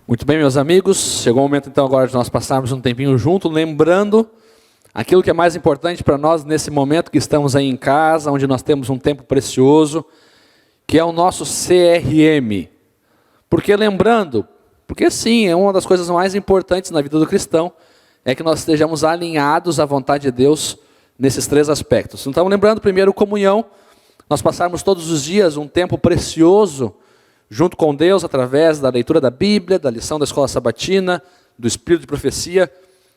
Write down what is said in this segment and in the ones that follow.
Muito bem, meus amigos, chegou o momento então agora de nós passarmos um tempinho junto, lembrando aquilo que é mais importante para nós nesse momento que estamos aí em casa, onde nós temos um tempo precioso, que é o nosso CRM. Por que lembrando? Porque sim, é uma das coisas mais importantes na vida do cristão, é que nós estejamos alinhados à vontade de Deus nesses três aspectos. Então, lembrando primeiro comunhão, nós passarmos todos os dias um tempo precioso junto com Deus, através da leitura da Bíblia, da lição da Escola Sabatina, do Espírito de Profecia.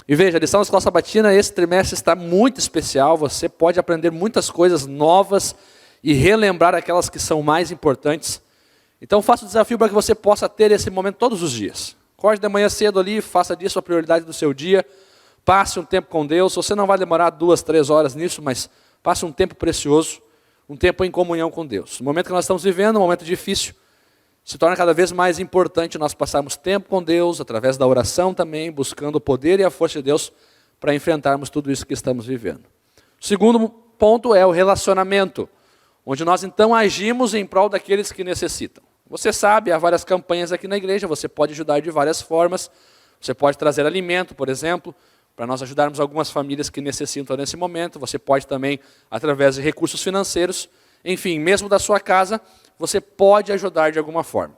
E veja, a lição da Escola Sabatina, esse trimestre está muito especial, você pode aprender muitas coisas novas e relembrar aquelas que são mais importantes. Então faça o desafio para que você possa ter esse momento todos os dias. Acorde de manhã cedo ali, faça disso a prioridade do seu dia, passe um tempo com Deus. Você não vai demorar 2, 3 horas nisso, mas passe um tempo precioso, um tempo em comunhão com Deus. O momento que nós estamos vivendo, um momento difícil, se torna cada vez mais importante nós passarmos tempo com Deus, através da oração também, buscando o poder e a força de Deus para enfrentarmos tudo isso que estamos vivendo. O segundo ponto é o relacionamento, onde nós então agimos em prol daqueles que necessitam. Você sabe, há várias campanhas aqui na igreja, você pode ajudar de várias formas, você pode trazer alimento, por exemplo, para nós ajudarmos algumas famílias que necessitam nesse momento, você pode também, através de recursos financeiros, enfim, mesmo da sua casa, você pode ajudar de alguma forma.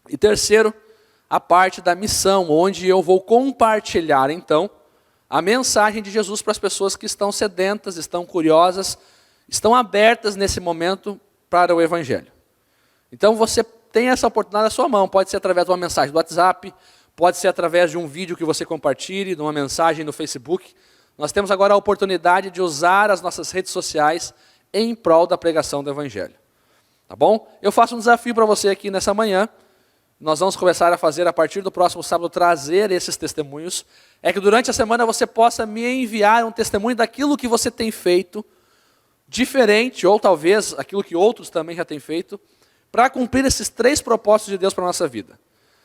E terceiro, a parte da missão, onde eu vou compartilhar, então, a mensagem de Jesus para as pessoas que estão sedentas, estão curiosas, estão abertas nesse momento para o Evangelho. Então você tem essa oportunidade na sua mão, pode ser através de uma mensagem do WhatsApp, pode ser através de um vídeo que você compartilhe, de uma mensagem no Facebook. Nós temos agora a oportunidade de usar as nossas redes sociais em prol da pregação do Evangelho. Tá bom? Eu faço um desafio para você aqui nessa manhã. Nós vamos começar a fazer, a partir do próximo sábado, trazer esses testemunhos. É que durante a semana você possa me enviar um testemunho daquilo que você tem feito, diferente, ou talvez aquilo que outros também já têm feito, para cumprir esses 3 propósitos de Deus para a nossa vida.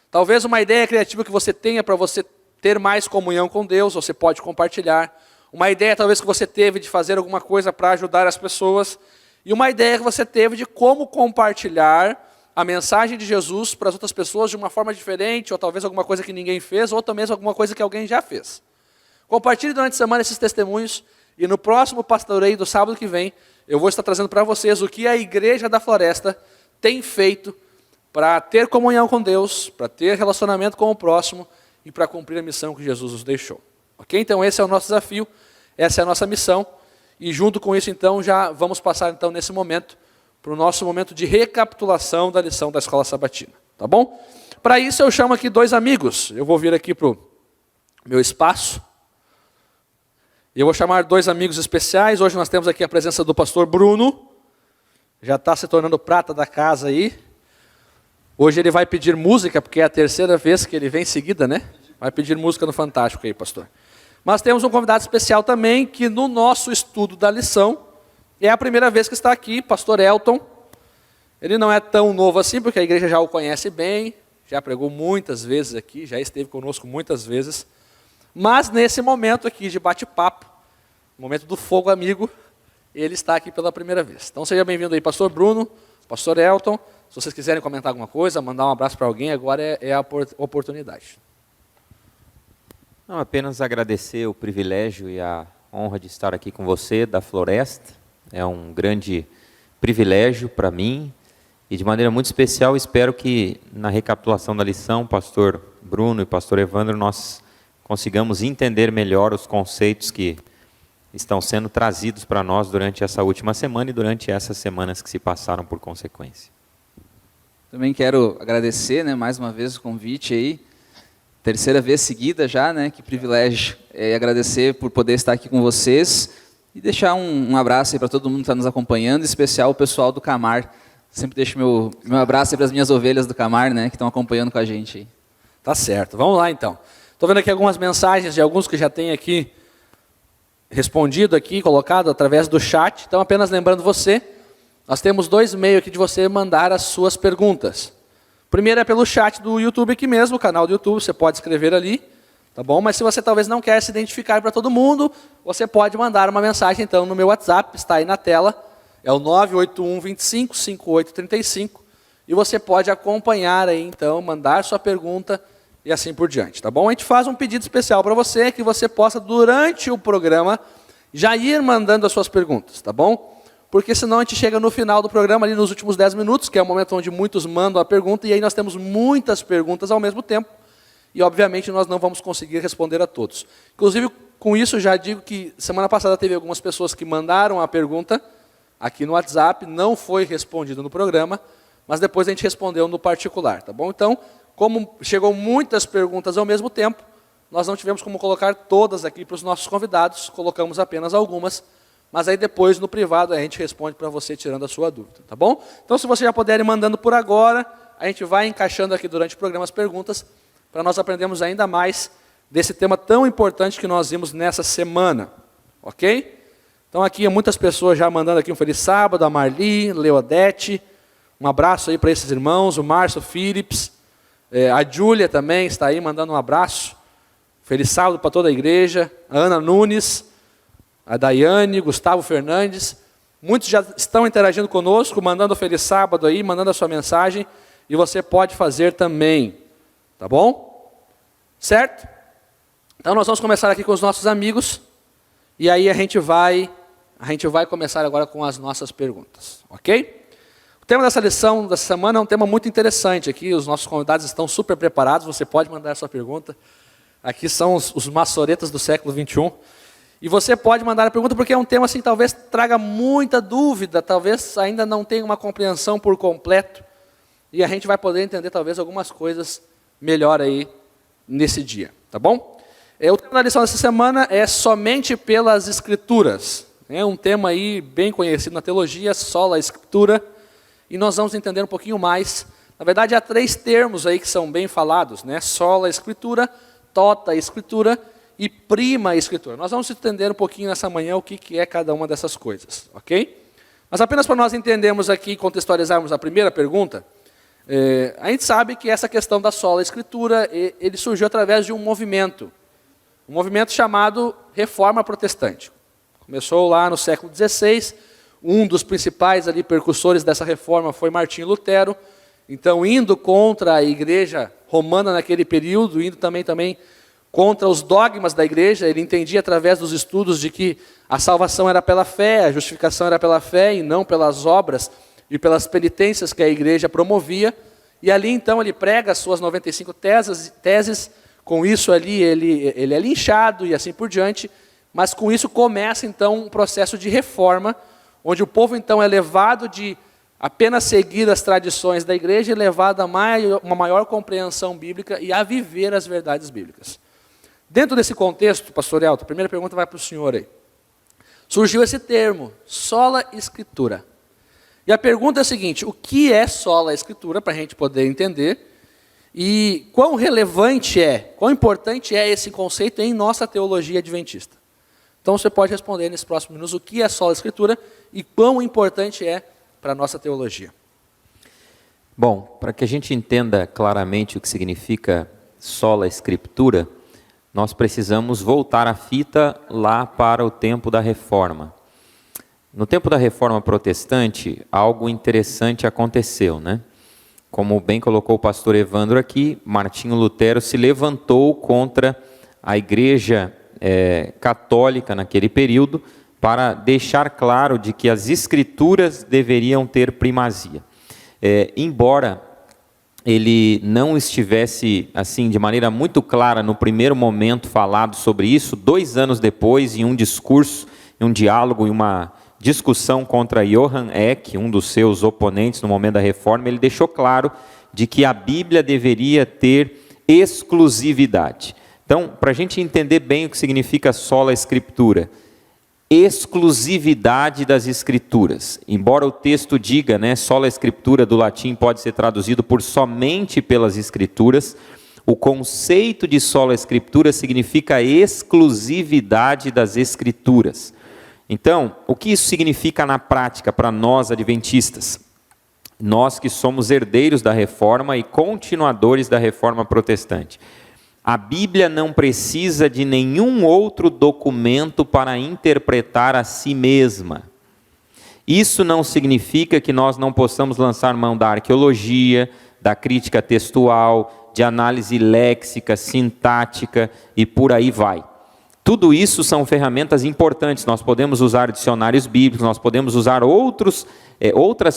Talvez uma ideia criativa que você tenha para você ter mais comunhão com Deus, você pode compartilhar. Uma ideia talvez que você teve de fazer alguma coisa para ajudar as pessoas. E uma ideia que você teve de como compartilhar a mensagem de Jesus para as outras pessoas de uma forma diferente, ou talvez alguma coisa que ninguém fez, ou talvez alguma coisa que alguém já fez. Compartilhe durante a semana esses testemunhos, e no próximo pastoreio do sábado que vem, eu vou estar trazendo para vocês o que a Igreja da Floresta tem feito para ter comunhão com Deus, para ter relacionamento com o próximo e para cumprir a missão que Jesus nos deixou. Ok? Então esse é o nosso desafio, essa é a nossa missão. E junto com isso, então, já vamos passar, então, nesse momento, para o nosso momento de recapitulação da lição da Escola Sabatina. Tá bom? Para isso, eu chamo aqui 2 amigos. Eu vou vir aqui para o meu espaço. E eu vou chamar 2 amigos especiais. Hoje nós temos aqui a presença do pastor Bruno. Já está se tornando prata da casa aí. Hoje ele vai pedir música, porque é a 3ª vez que ele vem seguida, né? Vai pedir música no Fantástico aí, pastor. Mas temos um convidado especial também, que no nosso estudo da lição, é a primeira vez que está aqui, pastor Elton. Ele não é tão novo assim, porque a igreja já o conhece bem, já pregou muitas vezes aqui, já esteve conosco muitas vezes. Mas nesse momento aqui de bate-papo, momento do fogo amigo, ele está aqui pela primeira vez. Então seja bem-vindo aí, pastor Bruno, pastor Elton. Se vocês quiserem comentar alguma coisa, mandar um abraço para alguém, agora é a oportunidade. Não, apenas agradecer o privilégio e a honra de estar aqui com você, da Floresta. É um grande privilégio para mim e de maneira muito especial espero que na recapitulação da lição, pastor Bruno e pastor Evandro, nós consigamos entender melhor os conceitos que estão sendo trazidos para nós durante essa última semana e durante essas semanas que se passaram por consequência. Também quero agradecer, mais uma vez o convite aí. 3ª vez seguida já, que privilégio. Agradecer por poder estar aqui com vocês e deixar um abraço aí para todo mundo que está nos acompanhando, em especial o pessoal do Camar. Sempre deixo meu abraço aí para as minhas ovelhas do Camar, que estão acompanhando com a gente aí. Tá certo, vamos lá então. Estou vendo aqui algumas mensagens de alguns que já têm aqui respondido aqui, colocado através do chat. Então apenas lembrando você, nós temos 2 meios aqui de você mandar as suas perguntas. Primeiro é pelo chat do YouTube aqui mesmo, o canal do YouTube, você pode escrever ali, tá bom? Mas se você talvez não quer se identificar para todo mundo, você pode mandar uma mensagem então no meu WhatsApp, está aí na tela, é o 981 25 5835, e você pode acompanhar aí então, mandar sua pergunta e assim por diante, tá bom? A gente faz um pedido especial para você, que você possa, durante o programa, já ir mandando as suas perguntas, tá bom? Porque senão a gente chega no final do programa, ali nos últimos 10 minutos, que é o momento onde muitos mandam a pergunta, e aí nós temos muitas perguntas ao mesmo tempo, e obviamente nós não vamos conseguir responder a todos. Inclusive, com isso já digo que semana passada teve algumas pessoas que mandaram a pergunta aqui no WhatsApp, não foi respondido no programa, mas depois a gente respondeu no particular, tá bom? Então, como chegou muitas perguntas ao mesmo tempo, nós não tivemos como colocar todas aqui para os nossos convidados, colocamos apenas algumas, mas aí depois no privado a gente responde para você tirando a sua dúvida, tá bom? Então se você já puder ir mandando por agora, a gente vai encaixando aqui durante o programa as perguntas, para nós aprendermos ainda mais desse tema tão importante que nós vimos nessa semana, ok? Então aqui muitas pessoas já mandando aqui um feliz sábado, a Marli, Leodete, um abraço aí para esses irmãos, o Márcio Phillips, a Júlia também está aí mandando um abraço. Feliz sábado para toda a igreja. A Ana Nunes, a Daiane, Gustavo Fernandes. Muitos já estão interagindo conosco, mandando um feliz sábado aí, mandando a sua mensagem. E você pode fazer também. Tá bom? Certo? Então nós vamos começar aqui com os nossos amigos. E aí a gente vai começar agora com as nossas perguntas. Ok? O tema dessa lição, dessa semana, é um tema muito interessante. Aqui os nossos convidados estão super preparados, você pode mandar a sua pergunta. Aqui são os maçoretas do século XXI. E você pode mandar a pergunta porque é um tema assim, talvez traga muita dúvida, talvez ainda não tenha uma compreensão por completo. E a gente vai poder entender talvez algumas coisas melhor aí nesse dia, tá bom? O tema da lição dessa semana é somente pelas Escrituras. É um tema aí bem conhecido na teologia, sola Escritura. E nós vamos entender um pouquinho mais. Na verdade, há 3 termos aí que são bem falados, né? Sola Escritura, tota Escritura e prima Escritura. Nós vamos entender um pouquinho nessa manhã o que é cada uma dessas coisas, ok? Mas apenas para nós entendermos aqui e contextualizarmos a primeira pergunta, a gente sabe que essa questão da sola Escritura, ele surgiu através de um movimento chamado Reforma Protestante. Começou lá no século XVI. Um dos principais ali percussores dessa reforma foi Martinho Lutero. Então, indo contra a igreja romana naquele período, indo também contra os dogmas da igreja, ele entendia através dos estudos de que a salvação era pela fé, a justificação era pela fé e não pelas obras e pelas penitências que a igreja promovia. E ali então ele prega as suas 95 teses, com isso ali ele é linchado e assim por diante, mas com isso começa então um processo de reforma, onde o povo então é levado de apenas seguir as tradições da igreja e levado a uma maior compreensão bíblica e a viver as verdades bíblicas. Dentro desse contexto, pastor Elton, a primeira pergunta vai para o senhor aí. Surgiu esse termo, sola Escritura. E a pergunta é a seguinte: o que é sola Escritura, para a gente poder entender, e quão relevante quão importante é esse conceito em nossa teologia adventista? Então você pode responder nesses próximos minutos o que é sola Escritura e quão importante é para a nossa teologia. Bom, para que a gente entenda claramente o que significa sola Escritura, nós precisamos voltar a fita lá para o tempo da Reforma. No tempo da Reforma Protestante, algo interessante aconteceu, né? Como bem colocou o pastor Evandro aqui, Martinho Lutero se levantou contra a igreja católica naquele período para deixar claro de que as Escrituras deveriam ter primazia. Embora ele não estivesse assim de maneira muito clara no primeiro momento falado sobre isso, 2 anos depois, em um discurso, em um diálogo, em uma discussão contra Johann Eck, um dos seus oponentes no momento da Reforma, ele deixou claro de que a Bíblia deveria ter exclusividade. Então, para a gente entender bem o que significa sola Escritura, exclusividade das Escrituras. Embora o texto diga, sola Escritura do latim pode ser traduzido por somente pelas Escrituras, o conceito de sola Escritura significa exclusividade das Escrituras. Então, o que isso significa na prática para nós adventistas? Nós que somos herdeiros da Reforma e continuadores da Reforma Protestante. A Bíblia não precisa de nenhum outro documento para interpretar a si mesma. Isso não significa que nós não possamos lançar mão da arqueologia, da crítica textual, de análise léxica, sintática e por aí vai. Tudo isso são ferramentas importantes. Nós podemos usar dicionários bíblicos, nós podemos usar outras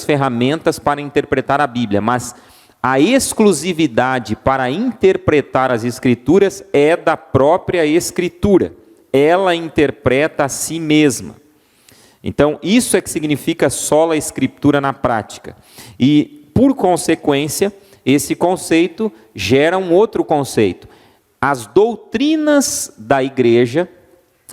ferramentas para interpretar a Bíblia, mas a exclusividade para interpretar as Escrituras é da própria Escritura. Ela interpreta a si mesma. Então, isso é que significa sola Escritura na prática. E, por consequência, esse conceito gera um outro conceito. As doutrinas da igreja,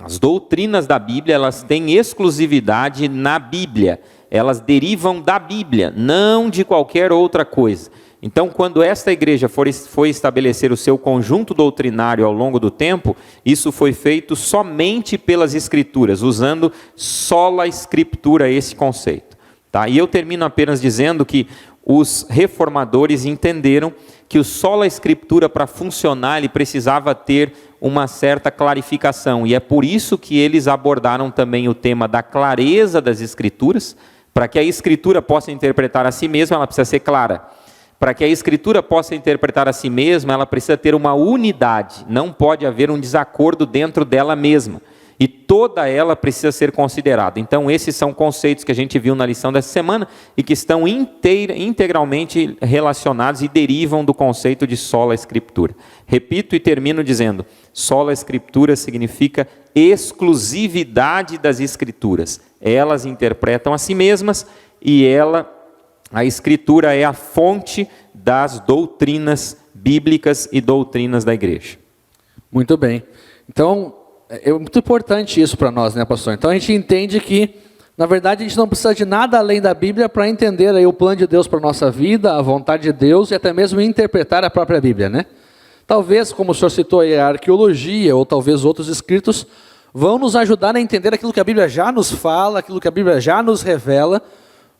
as doutrinas da Bíblia, elas têm exclusividade na Bíblia. Elas derivam da Bíblia, não de qualquer outra coisa. Então, quando esta igreja foi estabelecer o seu conjunto doutrinário ao longo do tempo, isso foi feito somente pelas Escrituras, usando sola Escritura, esse conceito. Tá? E eu termino apenas dizendo que os reformadores entenderam que o sola Escritura, para funcionar, ele precisava ter uma certa clarificação. E é por isso que eles abordaram também o tema da clareza das Escrituras. Para que a Escritura possa interpretar a si mesma, ela precisa ser clara. Para que a Escritura possa interpretar a si mesma, ela precisa ter uma unidade. Não pode haver um desacordo dentro dela mesma. E toda ela precisa ser considerada. Então, esses são conceitos que a gente viu na lição dessa semana e que estão integralmente relacionados e derivam do conceito de sola Escritura. Repito e termino dizendo, sola Escritura significa exclusividade das Escrituras. Elas interpretam a si mesmas e a Escritura é a fonte das doutrinas bíblicas e doutrinas da igreja. Muito bem. Então, é muito importante isso para nós, né, pastor? Então a gente entende que, na verdade, a gente não precisa de nada além da Bíblia para entender aí o plano de Deus para a nossa vida, a vontade de Deus e até mesmo interpretar a própria Bíblia, né? Talvez, como o senhor citou aí, a arqueologia ou talvez outros escritos vão nos ajudar a entender aquilo que a Bíblia já nos fala, aquilo que a Bíblia já nos revela,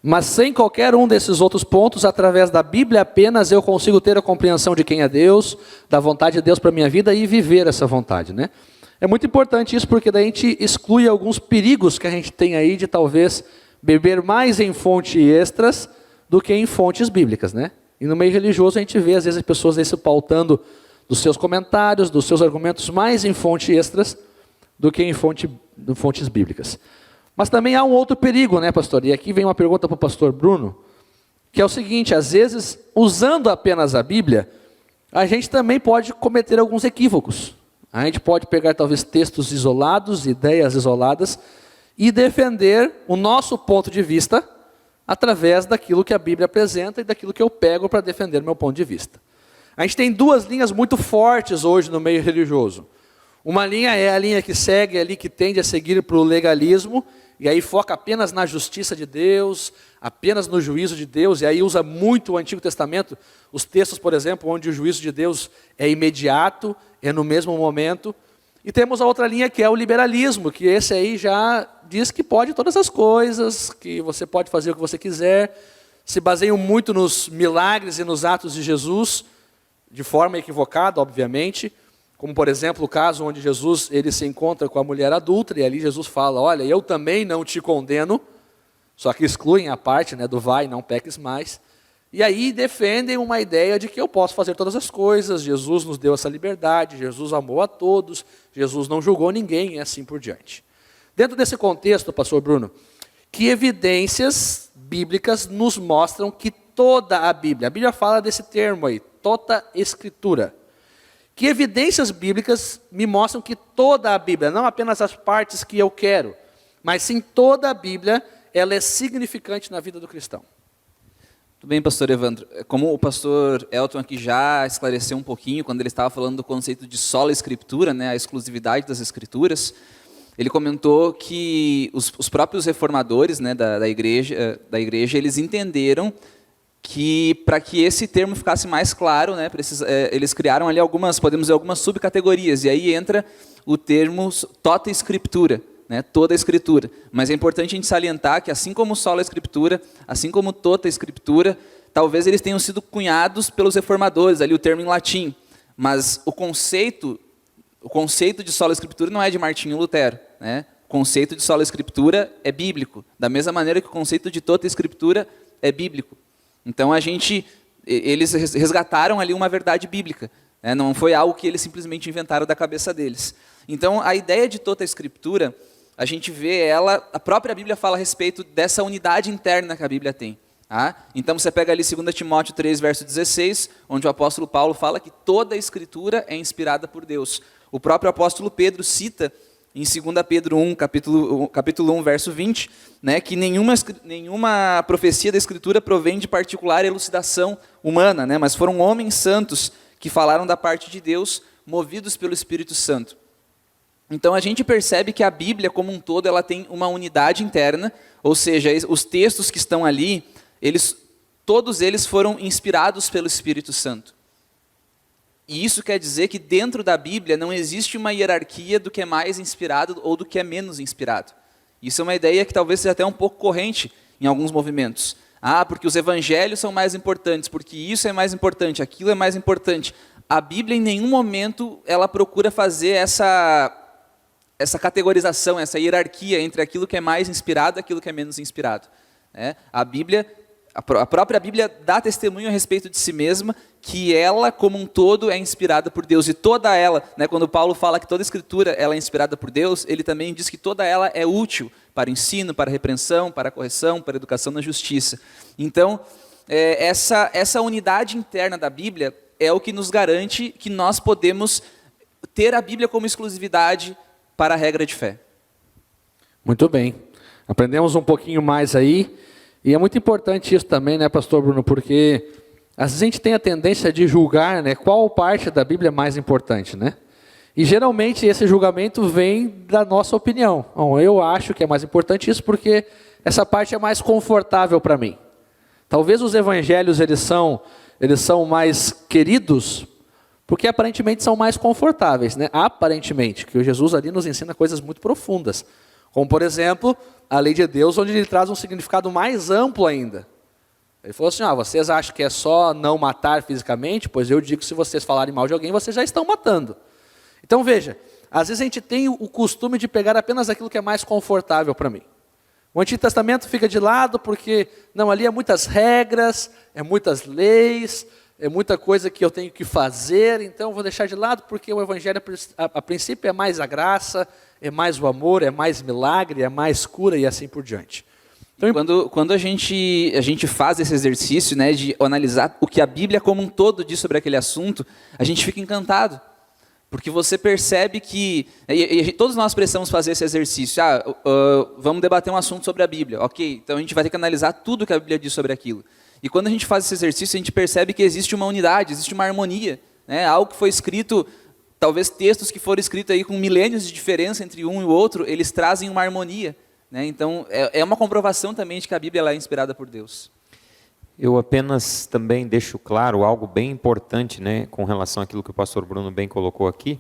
mas sem qualquer um desses outros pontos, através da Bíblia apenas eu consigo ter a compreensão de quem é Deus, da vontade de Deus para a minha vida e viver essa vontade, né? É muito importante isso porque daí a gente exclui alguns perigos que a gente tem aí de talvez beber mais em fontes extras do que em fontes bíblicas, né? E no meio religioso a gente vê às vezes as pessoas aí se pautando dos seus comentários, dos seus argumentos mais em fontes extras do que em fontes bíblicas. Mas também há um outro perigo, né, pastor? E aqui vem uma pergunta para o pastor Bruno, que é o seguinte, às vezes, usando apenas a Bíblia, a gente também pode cometer alguns equívocos. A gente pode pegar talvez textos isolados, ideias isoladas, e defender o nosso ponto de vista através daquilo que a Bíblia apresenta e daquilo que eu pego para defender o meu ponto de vista. A gente tem duas linhas muito fortes hoje no meio religioso. Uma linha é a linha que segue ali, que tende a seguir para o legalismo, e aí foca apenas na justiça de Deus, apenas no juízo de Deus, e aí usa muito o Antigo Testamento, os textos, por exemplo, onde o juízo de Deus é imediato, é no mesmo momento. E temos a outra linha que é o liberalismo, que esse aí já diz que pode todas as coisas, que você pode fazer o que você quiser, se baseiam muito nos milagres e nos atos de Jesus, de forma equivocada, obviamente, como, por exemplo, o caso onde Jesus ele se encontra com a mulher adúltera, e ali Jesus fala, olha, eu também não te condeno, só que excluem a parte, né, do vai, não peques mais. E aí defendem uma ideia de que eu posso fazer todas as coisas, Jesus nos deu essa liberdade, Jesus amou a todos, Jesus não julgou ninguém e assim por diante. Dentro desse contexto, pastor Bruno, que evidências bíblicas nos mostram que toda a Bíblia fala desse termo aí, toda Escritura. Que evidências bíblicas me mostram que toda a Bíblia, não apenas as partes que eu quero, mas sim toda a Bíblia, ela é significante na vida do cristão. Tudo bem, pastor Evandro. Como o pastor Elton aqui já esclareceu um pouquinho, quando ele estava falando do conceito de sola Escritura, né, a exclusividade das Escrituras, ele comentou que os próprios reformadores, né, da igreja, eles entenderam que para que esse termo ficasse mais claro, né, eles criaram ali podemos dizer, algumas subcategorias, e aí entra o termo tota Escritura, né, toda a Escritura. Mas é importante a gente salientar que assim como sola Escritura, assim como tota Escritura, talvez eles tenham sido cunhados pelos reformadores, ali o termo em latim, mas o conceito de sola Escritura não é de Martinho Lutero, né? O conceito de sola Escritura é bíblico, da mesma maneira que o conceito de tota Escritura é bíblico. Então a gente eles resgataram ali uma verdade bíblica, né? Não foi algo que eles simplesmente inventaram da cabeça deles. Então, a ideia de toda a Escritura, a gente vê ela, a própria Bíblia fala a respeito dessa unidade interna que a Bíblia tem. Tá? Então, você pega ali 2 Timóteo 3, verso 16, onde o apóstolo Paulo fala que toda a Escritura é inspirada por Deus. O próprio apóstolo Pedro cita em 2 Pedro 1, capítulo 1, verso 20, né, que nenhuma profecia da Escritura provém de particular elucidação humana, né, mas foram homens santos que falaram da parte de Deus, movidos pelo Espírito Santo. Então a gente percebe que a Bíblia como um todo ela tem uma unidade interna, ou seja, os textos que estão ali, todos eles foram inspirados pelo Espírito Santo. E isso quer dizer que dentro da Bíblia não existe uma hierarquia do que é mais inspirado ou do que é menos inspirado. Isso é uma ideia que talvez seja até um pouco corrente em alguns movimentos. Porque os evangelhos são mais importantes, porque isso é mais importante, aquilo é mais importante. A Bíblia em nenhum momento ela procura fazer essa categorização, essa hierarquia entre aquilo que é mais inspirado e aquilo que é menos inspirado. A própria Bíblia dá testemunho a respeito de si mesma, que ela, como um todo, é inspirada por Deus. E toda ela, né, quando Paulo fala que toda a Escritura ela é inspirada por Deus, ele também diz que toda ela é útil para o ensino, para a repreensão, para a correção, para a educação na justiça. Então, essa unidade interna da Bíblia é o que nos garante que nós podemos ter a Bíblia como exclusividade para a regra de fé. Muito bem. Aprendemos um pouquinho mais aí. E é muito importante isso também, né, pastor Bruno, porque às vezes a gente tem a tendência de julgar, né, qual parte da Bíblia é mais importante, né? E geralmente esse julgamento vem da nossa opinião. Bom, eu acho que é mais importante isso porque essa parte é mais confortável para mim. Talvez os evangelhos eles são mais queridos porque aparentemente são mais confortáveis, né? Aparentemente, que o Jesus ali nos ensina coisas muito profundas. Como, por exemplo, a lei de Deus, onde ele traz um significado mais amplo ainda. Ele falou assim, vocês acham que é só não matar fisicamente? Pois eu digo que se vocês falarem mal de alguém, vocês já estão matando. Então veja, às vezes a gente tem o costume de pegar apenas aquilo que é mais confortável para mim. O Antigo Testamento fica de lado porque, ali é muitas regras, é muitas leis, é muita coisa que eu tenho que fazer, então eu vou deixar de lado porque o Evangelho, a princípio, é mais a graça, é mais o amor, é mais milagre, é mais cura e assim por diante. Então, quando a gente faz esse exercício, né, de analisar o que a Bíblia como um todo diz sobre aquele assunto, a gente fica encantado. Porque você percebe que... todos nós precisamos fazer esse exercício. Vamos debater um assunto sobre a Bíblia. Ok, então a gente vai ter que analisar tudo que a Bíblia diz sobre aquilo. E quando a gente faz esse exercício, a gente percebe que existe uma unidade, existe uma harmonia. Né? Algo que foi escrito, talvez textos que foram escritos aí com milênios de diferença entre um e o outro, eles trazem uma harmonia. Né? Então, é uma comprovação também de que a Bíblia ela é inspirada por Deus. Eu apenas também deixo claro algo bem importante, né, com relação àquilo que o pastor Bruno bem colocou aqui.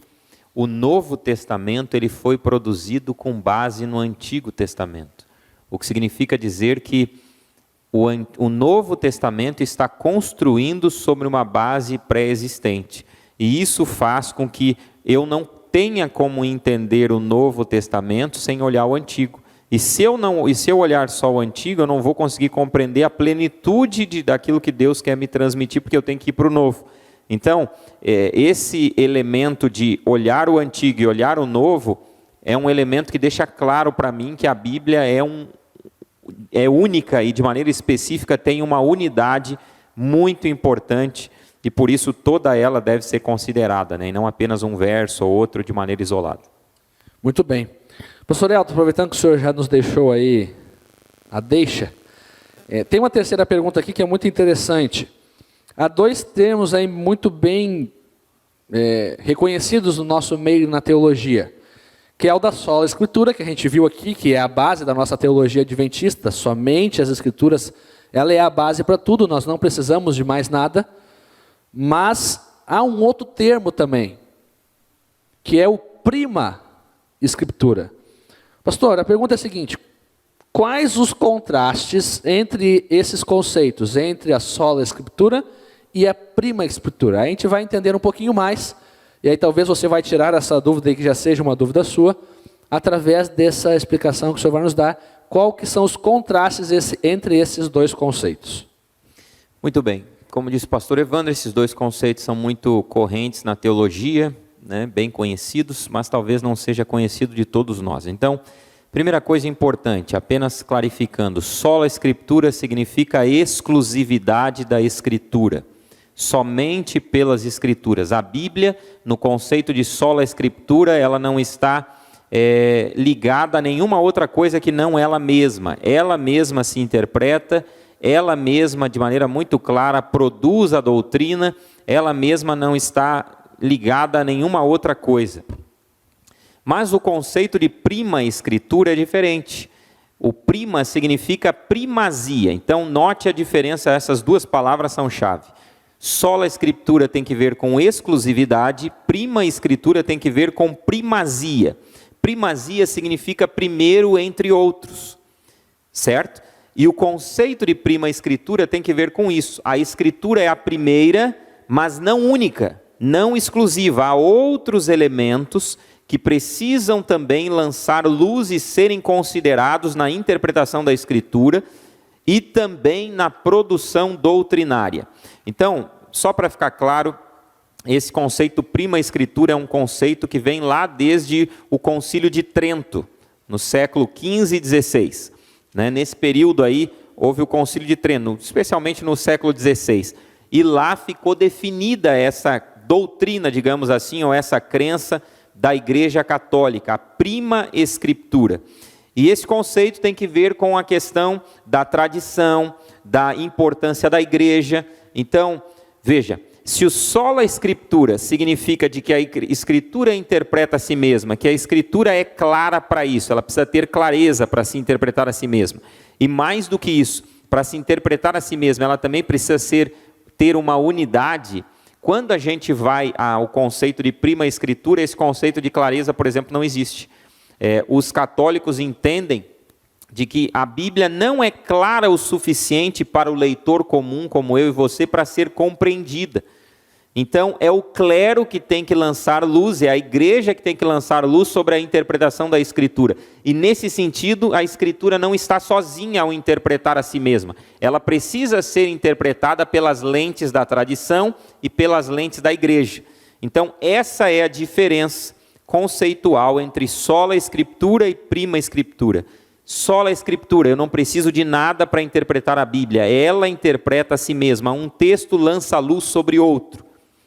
O Novo Testamento ele foi produzido com base no Antigo Testamento. O que significa dizer que o Novo Testamento está construindo sobre uma base pré-existente. E isso faz com que eu não tenha como entender o Novo Testamento sem olhar o Antigo. E se eu olhar só o Antigo, eu não vou conseguir compreender a plenitude daquilo que Deus quer me transmitir, porque eu tenho que ir para o Novo. Então, esse elemento de olhar o Antigo e olhar o Novo é um elemento que deixa claro para mim que a Bíblia é única e de maneira específica tem uma unidade muito importante e por isso toda ela deve ser considerada, né? E não apenas um verso ou outro de maneira isolada. Muito bem. Pastor Elton, aproveitando que o senhor já nos deixou aí a deixa, tem uma terceira pergunta aqui que é muito interessante. Há dois termos aí muito bem reconhecidos no nosso meio na teologia, que é o da sola escritura, que a gente viu aqui, que é a base da nossa teologia adventista, somente as escrituras, ela é a base para tudo, nós não precisamos de mais nada, mas há um outro termo também, que é o prima escritura. Pastor, a pergunta é a seguinte, quais os contrastes entre esses conceitos, entre a sola escritura e a prima escritura? A gente vai entender um pouquinho mais, e aí talvez você vai tirar essa dúvida aí, que já seja uma dúvida sua, através dessa explicação que o senhor vai nos dar, qual que são os contrastes entre esses dois conceitos. Muito bem. como disse o pastor Evandro, esses dois conceitos são muito correntes na teologia, né, bem conhecidos, mas talvez não seja conhecido de todos nós. Então, primeira coisa importante, apenas clarificando, sola escritura significa a exclusividade da Escritura, somente pelas Escrituras. A Bíblia, no conceito de sola escritura, ela não está ligada a nenhuma outra coisa que não ela mesma se interpreta, ela mesma de maneira muito clara produz a doutrina, ela mesma não está ligada a nenhuma outra coisa. Mas o conceito de prima escritura é diferente. O prima significa primazia, então note a diferença, essas duas palavras são chave. Sola escritura tem que ver com exclusividade, prima escritura tem que ver com primazia. Primazia significa primeiro entre outros, certo? E o conceito de prima escritura tem que ver com isso. A escritura é a primeira, mas não única, não exclusiva. Há outros elementos que precisam também lançar luz e serem considerados na interpretação da escritura e também na produção doutrinária. Então, só para ficar claro, esse conceito prima escritura é um conceito que vem lá desde o Concílio de Trento, no século XV e XVI. Nesse período aí, houve o Concílio de Trento, especialmente no século XVI. E lá ficou definida essa doutrina, digamos assim, ou essa crença da Igreja Católica, a prima escritura. E esse conceito tem que ver com a questão da tradição, da importância da igreja. Então, veja, se o sola escritura significa de que a escritura interpreta a si mesma, que a escritura é clara para isso, ela precisa ter clareza para se interpretar a si mesma. E mais do que isso, para se interpretar a si mesma, ela também precisa ter uma unidade. Quando a gente vai ao conceito de prima escritura, esse conceito de clareza, por exemplo, não existe. Os católicos entendem de que a Bíblia não é clara o suficiente para o leitor comum, como eu e você, para ser compreendida. Então, é o clero que tem que lançar luz, é a igreja que tem que lançar luz sobre a interpretação da Escritura. E nesse sentido, a Escritura não está sozinha ao interpretar a si mesma. Ela precisa ser interpretada pelas lentes da tradição e pelas lentes da igreja. Então, essa é a diferença conceitual entre sola escritura e prima escritura. Sola escritura, eu não preciso de nada para interpretar a Bíblia, ela interpreta a si mesma. Um texto lança luz sobre outro.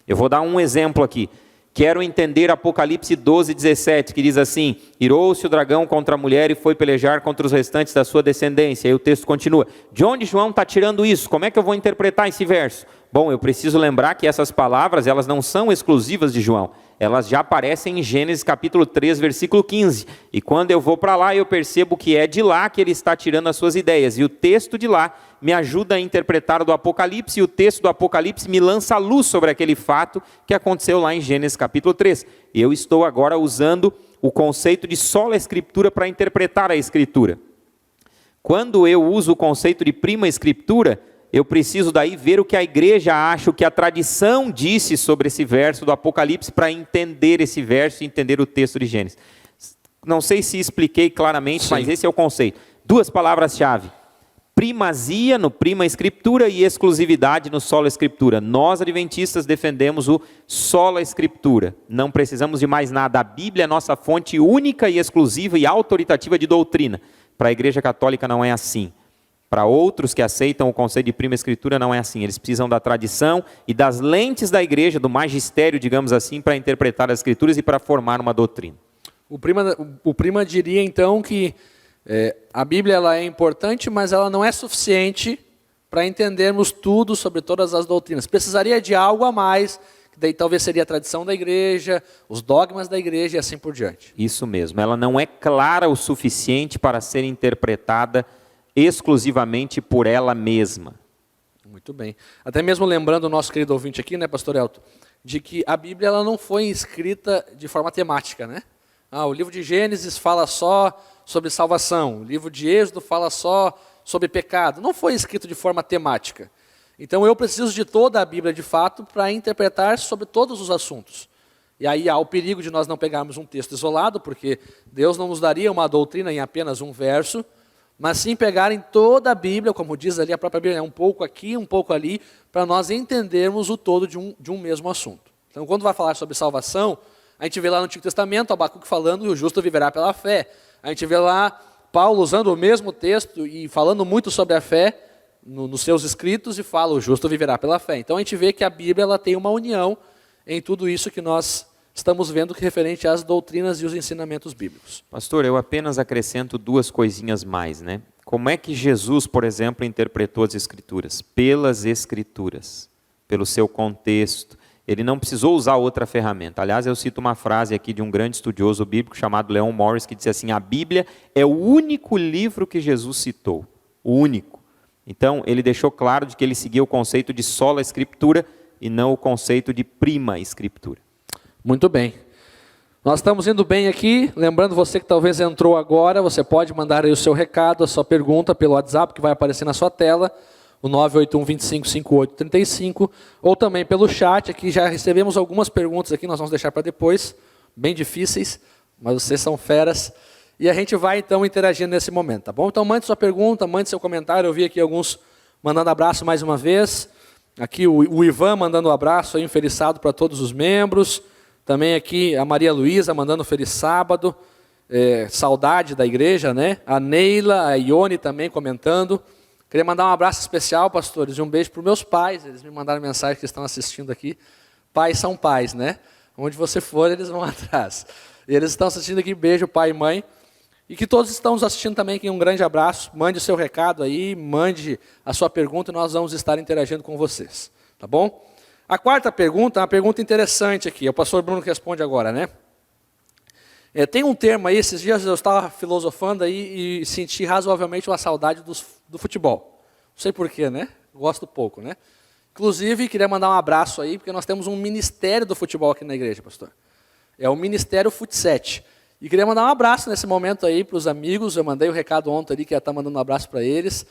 Eu vou dar um exemplo aqui. Quero entender Apocalipse 12, 17, que diz assim: irou-se o dragão contra a mulher e foi pelejar contra os restantes da sua descendência. Aí o texto continua. De onde João está tirando isso? Como é que eu vou interpretar esse verso? Bom, eu preciso lembrar que essas palavras, elas não são exclusivas de João. Elas já aparecem em Gênesis capítulo 3, versículo 15. E quando eu vou para lá, eu percebo que é de lá que ele está tirando as suas ideias. E o texto de lá me ajuda a interpretar do Apocalipse, e o texto do Apocalipse me lança luz sobre aquele fato que aconteceu lá em Gênesis capítulo 3. E eu estou agora usando o conceito de sola escritura para interpretar a Escritura. Quando eu uso o conceito de prima escritura, eu preciso daí ver o que a igreja acha, o que a tradição disse sobre esse verso do Apocalipse, para entender esse verso e entender o texto de Gênesis. Não sei se expliquei claramente, mas esse é o conceito. Duas palavras-chave: primazia no prima escritura e exclusividade no sola escritura. Nós, adventistas, defendemos o sola escritura. Não precisamos de mais nada. A Bíblia é nossa fonte única e exclusiva e autoritativa de doutrina. Para a Igreja Católica não é assim. Para outros que aceitam o conceito de prima escritura não é assim. Eles precisam da tradição e das lentes da igreja, do magistério, digamos assim, para interpretar as escrituras e para formar uma doutrina. O prima diria então que a Bíblia ela é importante, mas ela não é suficiente para entendermos tudo sobre todas as doutrinas. Precisaria de algo a mais, que daí talvez seria a tradição da igreja, os dogmas da igreja e assim por diante. Isso mesmo, ela não é clara o suficiente para ser interpretada exclusivamente por ela mesma. Muito bem. Até mesmo lembrando o nosso querido ouvinte aqui, né, pastor Elton, de que a Bíblia ela não foi escrita de forma temática, né? O livro de Gênesis fala só sobre salvação, o livro de Êxodo fala só sobre pecado. Não foi escrito de forma temática. Então eu preciso de toda a Bíblia de fato para interpretar sobre todos os assuntos. E aí há o perigo de nós não pegarmos um texto isolado, porque Deus não nos daria uma doutrina em apenas um verso, mas sim pegarem toda a Bíblia, como diz ali a própria Bíblia, um pouco aqui, um pouco ali, para nós entendermos o todo de um mesmo assunto. Então, quando vai falar sobre salvação, a gente vê lá no Antigo Testamento, Abacuque falando, o justo viverá pela fé. A gente vê lá Paulo usando o mesmo texto e falando muito sobre a fé nos seus escritos e fala, o justo viverá pela fé. Então, a gente vê que a Bíblia ela tem uma união em tudo isso que nós estamos vendo referente às doutrinas e os ensinamentos bíblicos. Pastor, eu apenas acrescento duas coisinhas mais, né? Como é que Jesus, por exemplo, interpretou as Escrituras? Pelas Escrituras, pelo seu contexto. Ele não precisou usar outra ferramenta. Aliás, eu cito uma frase aqui de um grande estudioso bíblico chamado Leon Morris, que disse assim, a Bíblia é o único livro que Jesus citou. O único. Então, ele deixou claro de que ele seguia o conceito de sola escritura e não o conceito de prima escritura. Muito bem. Nós estamos indo bem aqui. Lembrando você que talvez entrou agora, você pode mandar aí o seu recado, a sua pergunta pelo WhatsApp que vai aparecer na sua tela, o 981-255835, ou também pelo chat. Aqui já recebemos algumas perguntas aqui, nós vamos deixar para depois, bem difíceis, mas vocês são feras. E a gente vai então interagindo nesse momento, tá bom? Então mande sua pergunta, mande seu comentário. Eu vi aqui alguns mandando abraço mais uma vez. Aqui o Ivan mandando um abraço aí, um feliz sábado para todos os membros. Também aqui a Maria Luísa mandando um feliz sábado. Saudade da igreja, né? A Neila, a Ione também comentando. Queria mandar um abraço especial, pastores, e um beijo para os meus pais. Eles me mandaram mensagem que estão assistindo aqui. Pais são pais, né? Onde você for, eles vão atrás. E eles estão assistindo aqui, beijo, pai e mãe. E que todos estão nos assistindo também aqui, um grande abraço. Mande o seu recado aí, mande a sua pergunta e nós vamos estar interagindo com vocês. Tá bom? A quarta pergunta é uma pergunta interessante aqui. O pastor Bruno responde agora, né? Tem um termo aí, esses dias eu estava filosofando aí e senti razoavelmente uma saudade do futebol. Não sei porquê, né? Gosto pouco, né? Inclusive, queria mandar um abraço aí, porque nós temos um ministério do futebol aqui na igreja, pastor. É o Ministério Futset. E queria mandar um abraço nesse momento aí para os amigos. Eu mandei o recado ontem ali, que ia estar mandando um abraço para eles.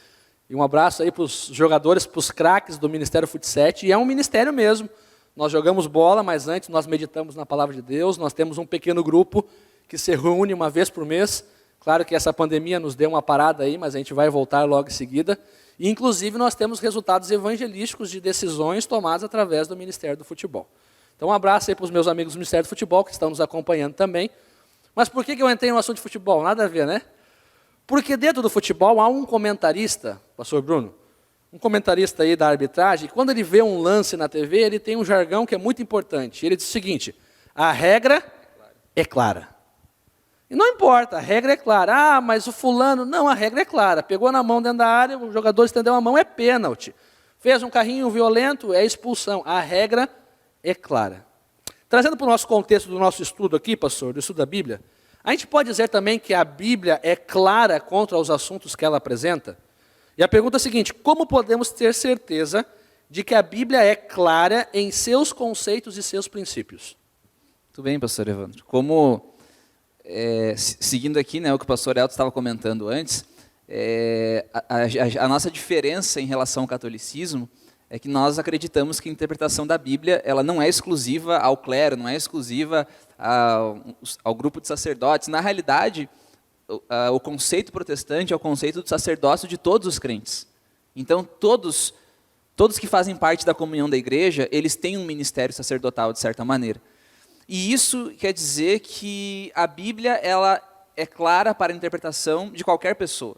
E um abraço aí para os jogadores, para os craques do Ministério Futset. E é um ministério mesmo. Nós jogamos bola, mas antes nós meditamos na Palavra de Deus. Nós temos um pequeno grupo que se reúne uma vez por mês. Claro que essa pandemia nos deu uma parada aí, mas a gente vai voltar logo em seguida. E, inclusive, nós temos resultados evangelísticos de decisões tomadas através do Ministério do Futebol. Então, um abraço aí para os meus amigos do Ministério do Futebol, que estão nos acompanhando também. Mas por que eu entrei no assunto de futebol? Nada a ver, né? Porque dentro do futebol há um comentarista, pastor Bruno, um comentarista aí da arbitragem, e quando ele vê um lance na TV, ele tem um jargão que é muito importante. Ele diz o seguinte, a regra é clara. E não importa, a regra é clara. Ah, mas o fulano... Não, a regra é clara. Pegou na mão dentro da área, o jogador estendeu a mão, é pênalti. Fez um carrinho violento, é expulsão. A regra é clara. Trazendo para o nosso contexto do nosso estudo aqui, pastor, do estudo da Bíblia, a gente pode dizer também que a Bíblia é clara contra os assuntos que ela apresenta? E a pergunta é a seguinte, como podemos ter certeza de que a Bíblia é clara em seus conceitos e seus princípios? Muito bem, pastor Evandro. Como, seguindo aqui, né, o que o pastor Elton estava comentando antes, a nossa diferença em relação ao catolicismo é que nós acreditamos que a interpretação da Bíblia ela não é exclusiva ao clero, não é exclusiva ao grupo de sacerdotes. Na realidade, o conceito protestante é o conceito do sacerdócio de todos os crentes. Então, todos que fazem parte da comunhão da igreja, eles têm um ministério sacerdotal, de certa maneira. E isso quer dizer que a Bíblia ela é clara para a interpretação de qualquer pessoa.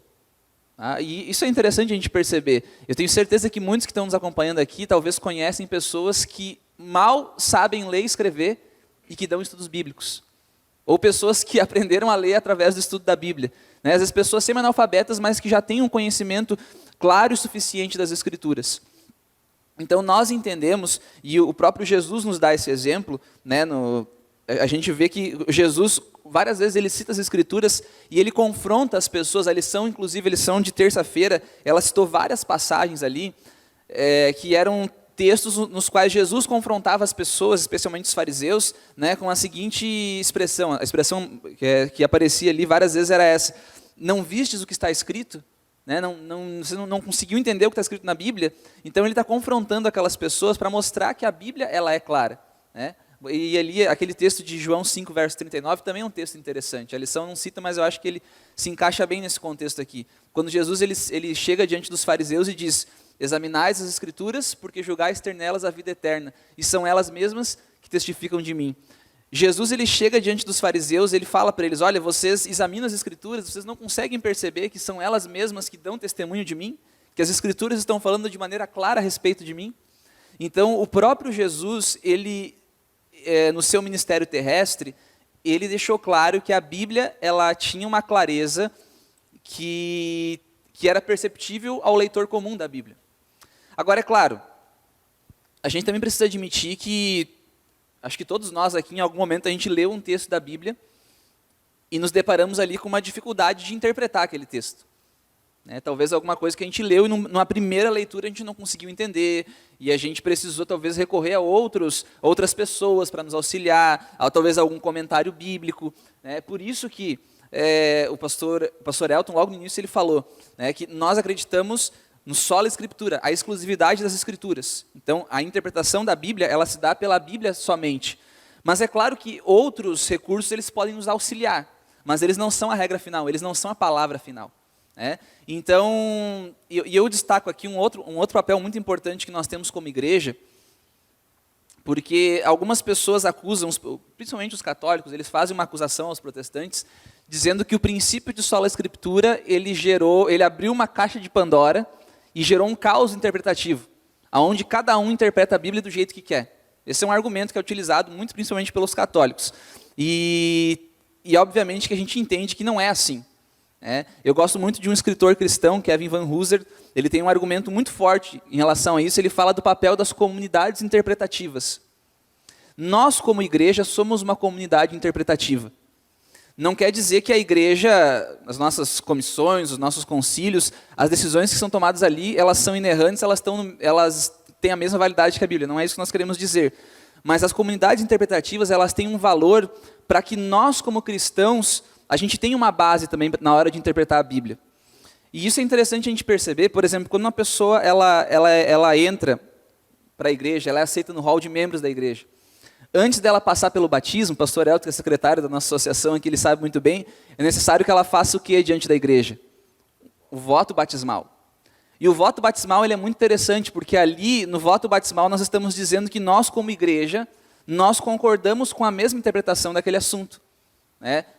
E isso é interessante a gente perceber. Eu tenho certeza que muitos que estão nos acompanhando aqui talvez conhecem pessoas que mal sabem ler e escrever e que dão estudos bíblicos. Ou pessoas que aprenderam a ler através do estudo da Bíblia. Às vezes pessoas semi-analfabetas, mas que já têm um conhecimento claro e suficiente das Escrituras. Então nós entendemos, e o próprio Jesus nos dá esse exemplo, né, a gente vê que Jesus, várias vezes ele cita as Escrituras e ele confronta as pessoas, a lição, inclusive a lição de terça-feira, ela citou várias passagens ali, que eram textos nos quais Jesus confrontava as pessoas, especialmente os fariseus, né, com a seguinte expressão, a expressão que aparecia ali várias vezes era essa, não vistes o que está escrito? Né, você não conseguiu entender o que está escrito na Bíblia? Então ele está confrontando aquelas pessoas para mostrar que a Bíblia ela é clara. Né? E ali, aquele texto de João 5, verso 39, também é um texto interessante. A lição não cita, mas eu acho que ele se encaixa bem nesse contexto aqui. Quando Jesus ele chega diante dos fariseus e diz: examinais as Escrituras, porque julgais ter nelas a vida eterna, e são elas mesmas que testificam de mim. Jesus ele chega diante dos fariseus, ele fala para eles: olha, vocês examinam as Escrituras, vocês não conseguem perceber que são elas mesmas que dão testemunho de mim? Que as Escrituras estão falando de maneira clara a respeito de mim? Então, o próprio Jesus, ele, no seu ministério terrestre, ele deixou claro que a Bíblia ela tinha uma clareza que era perceptível ao leitor comum da Bíblia. Agora, é claro, a gente também precisa admitir que, acho que todos nós aqui, em algum momento, a gente leu um texto da Bíblia e nos deparamos ali com uma dificuldade de interpretar aquele texto. Talvez alguma coisa que a gente leu e numa primeira leitura a gente não conseguiu entender, e a gente precisou talvez recorrer a outras pessoas para nos auxiliar, a talvez algum comentário bíblico. Por isso que o pastor Elton, logo no início, ele falou que nós acreditamos no sola escritura, a exclusividade das escrituras. Então, a interpretação da Bíblia, ela se dá pela Bíblia somente. Mas é claro que outros recursos eles podem nos auxiliar, mas eles não são a regra final, eles não são a palavra final. Então, eu destaco aqui um outro papel muito importante que nós temos como igreja, porque algumas pessoas acusam, principalmente os católicos, eles fazem uma acusação aos protestantes, dizendo que o princípio de sola escritura, ele abriu uma caixa de Pandora e gerou um caos interpretativo, onde cada um interpreta a Bíblia do jeito que quer. Esse é um argumento que é utilizado muito principalmente pelos católicos. E obviamente que a gente entende que não é assim. Eu gosto muito de um escritor cristão, Kevin Van Hooser, ele tem um argumento muito forte em relação a isso, ele fala do papel das comunidades interpretativas. Nós, como igreja, somos uma comunidade interpretativa. Não quer dizer que a igreja, as nossas comissões, os nossos concílios, as decisões que são tomadas ali, elas são inerrantes, elas têm a mesma validade que a Bíblia, não é isso que nós queremos dizer. Mas as comunidades interpretativas, elas têm um valor para que nós, como cristãos, a gente tenha uma base também na hora de interpretar a Bíblia. E isso é interessante a gente perceber, por exemplo, quando uma pessoa ela entra para a igreja, ela é aceita no hall de membros da igreja. Antes dela passar pelo batismo, o pastor Elton, que é secretário da nossa associação, aqui ele sabe muito bem, é necessário que ela faça o que diante da igreja? O voto batismal. E o voto batismal ele é muito interessante, porque ali, no voto batismal, nós estamos dizendo que nós, como igreja, nós concordamos com a mesma interpretação daquele assunto.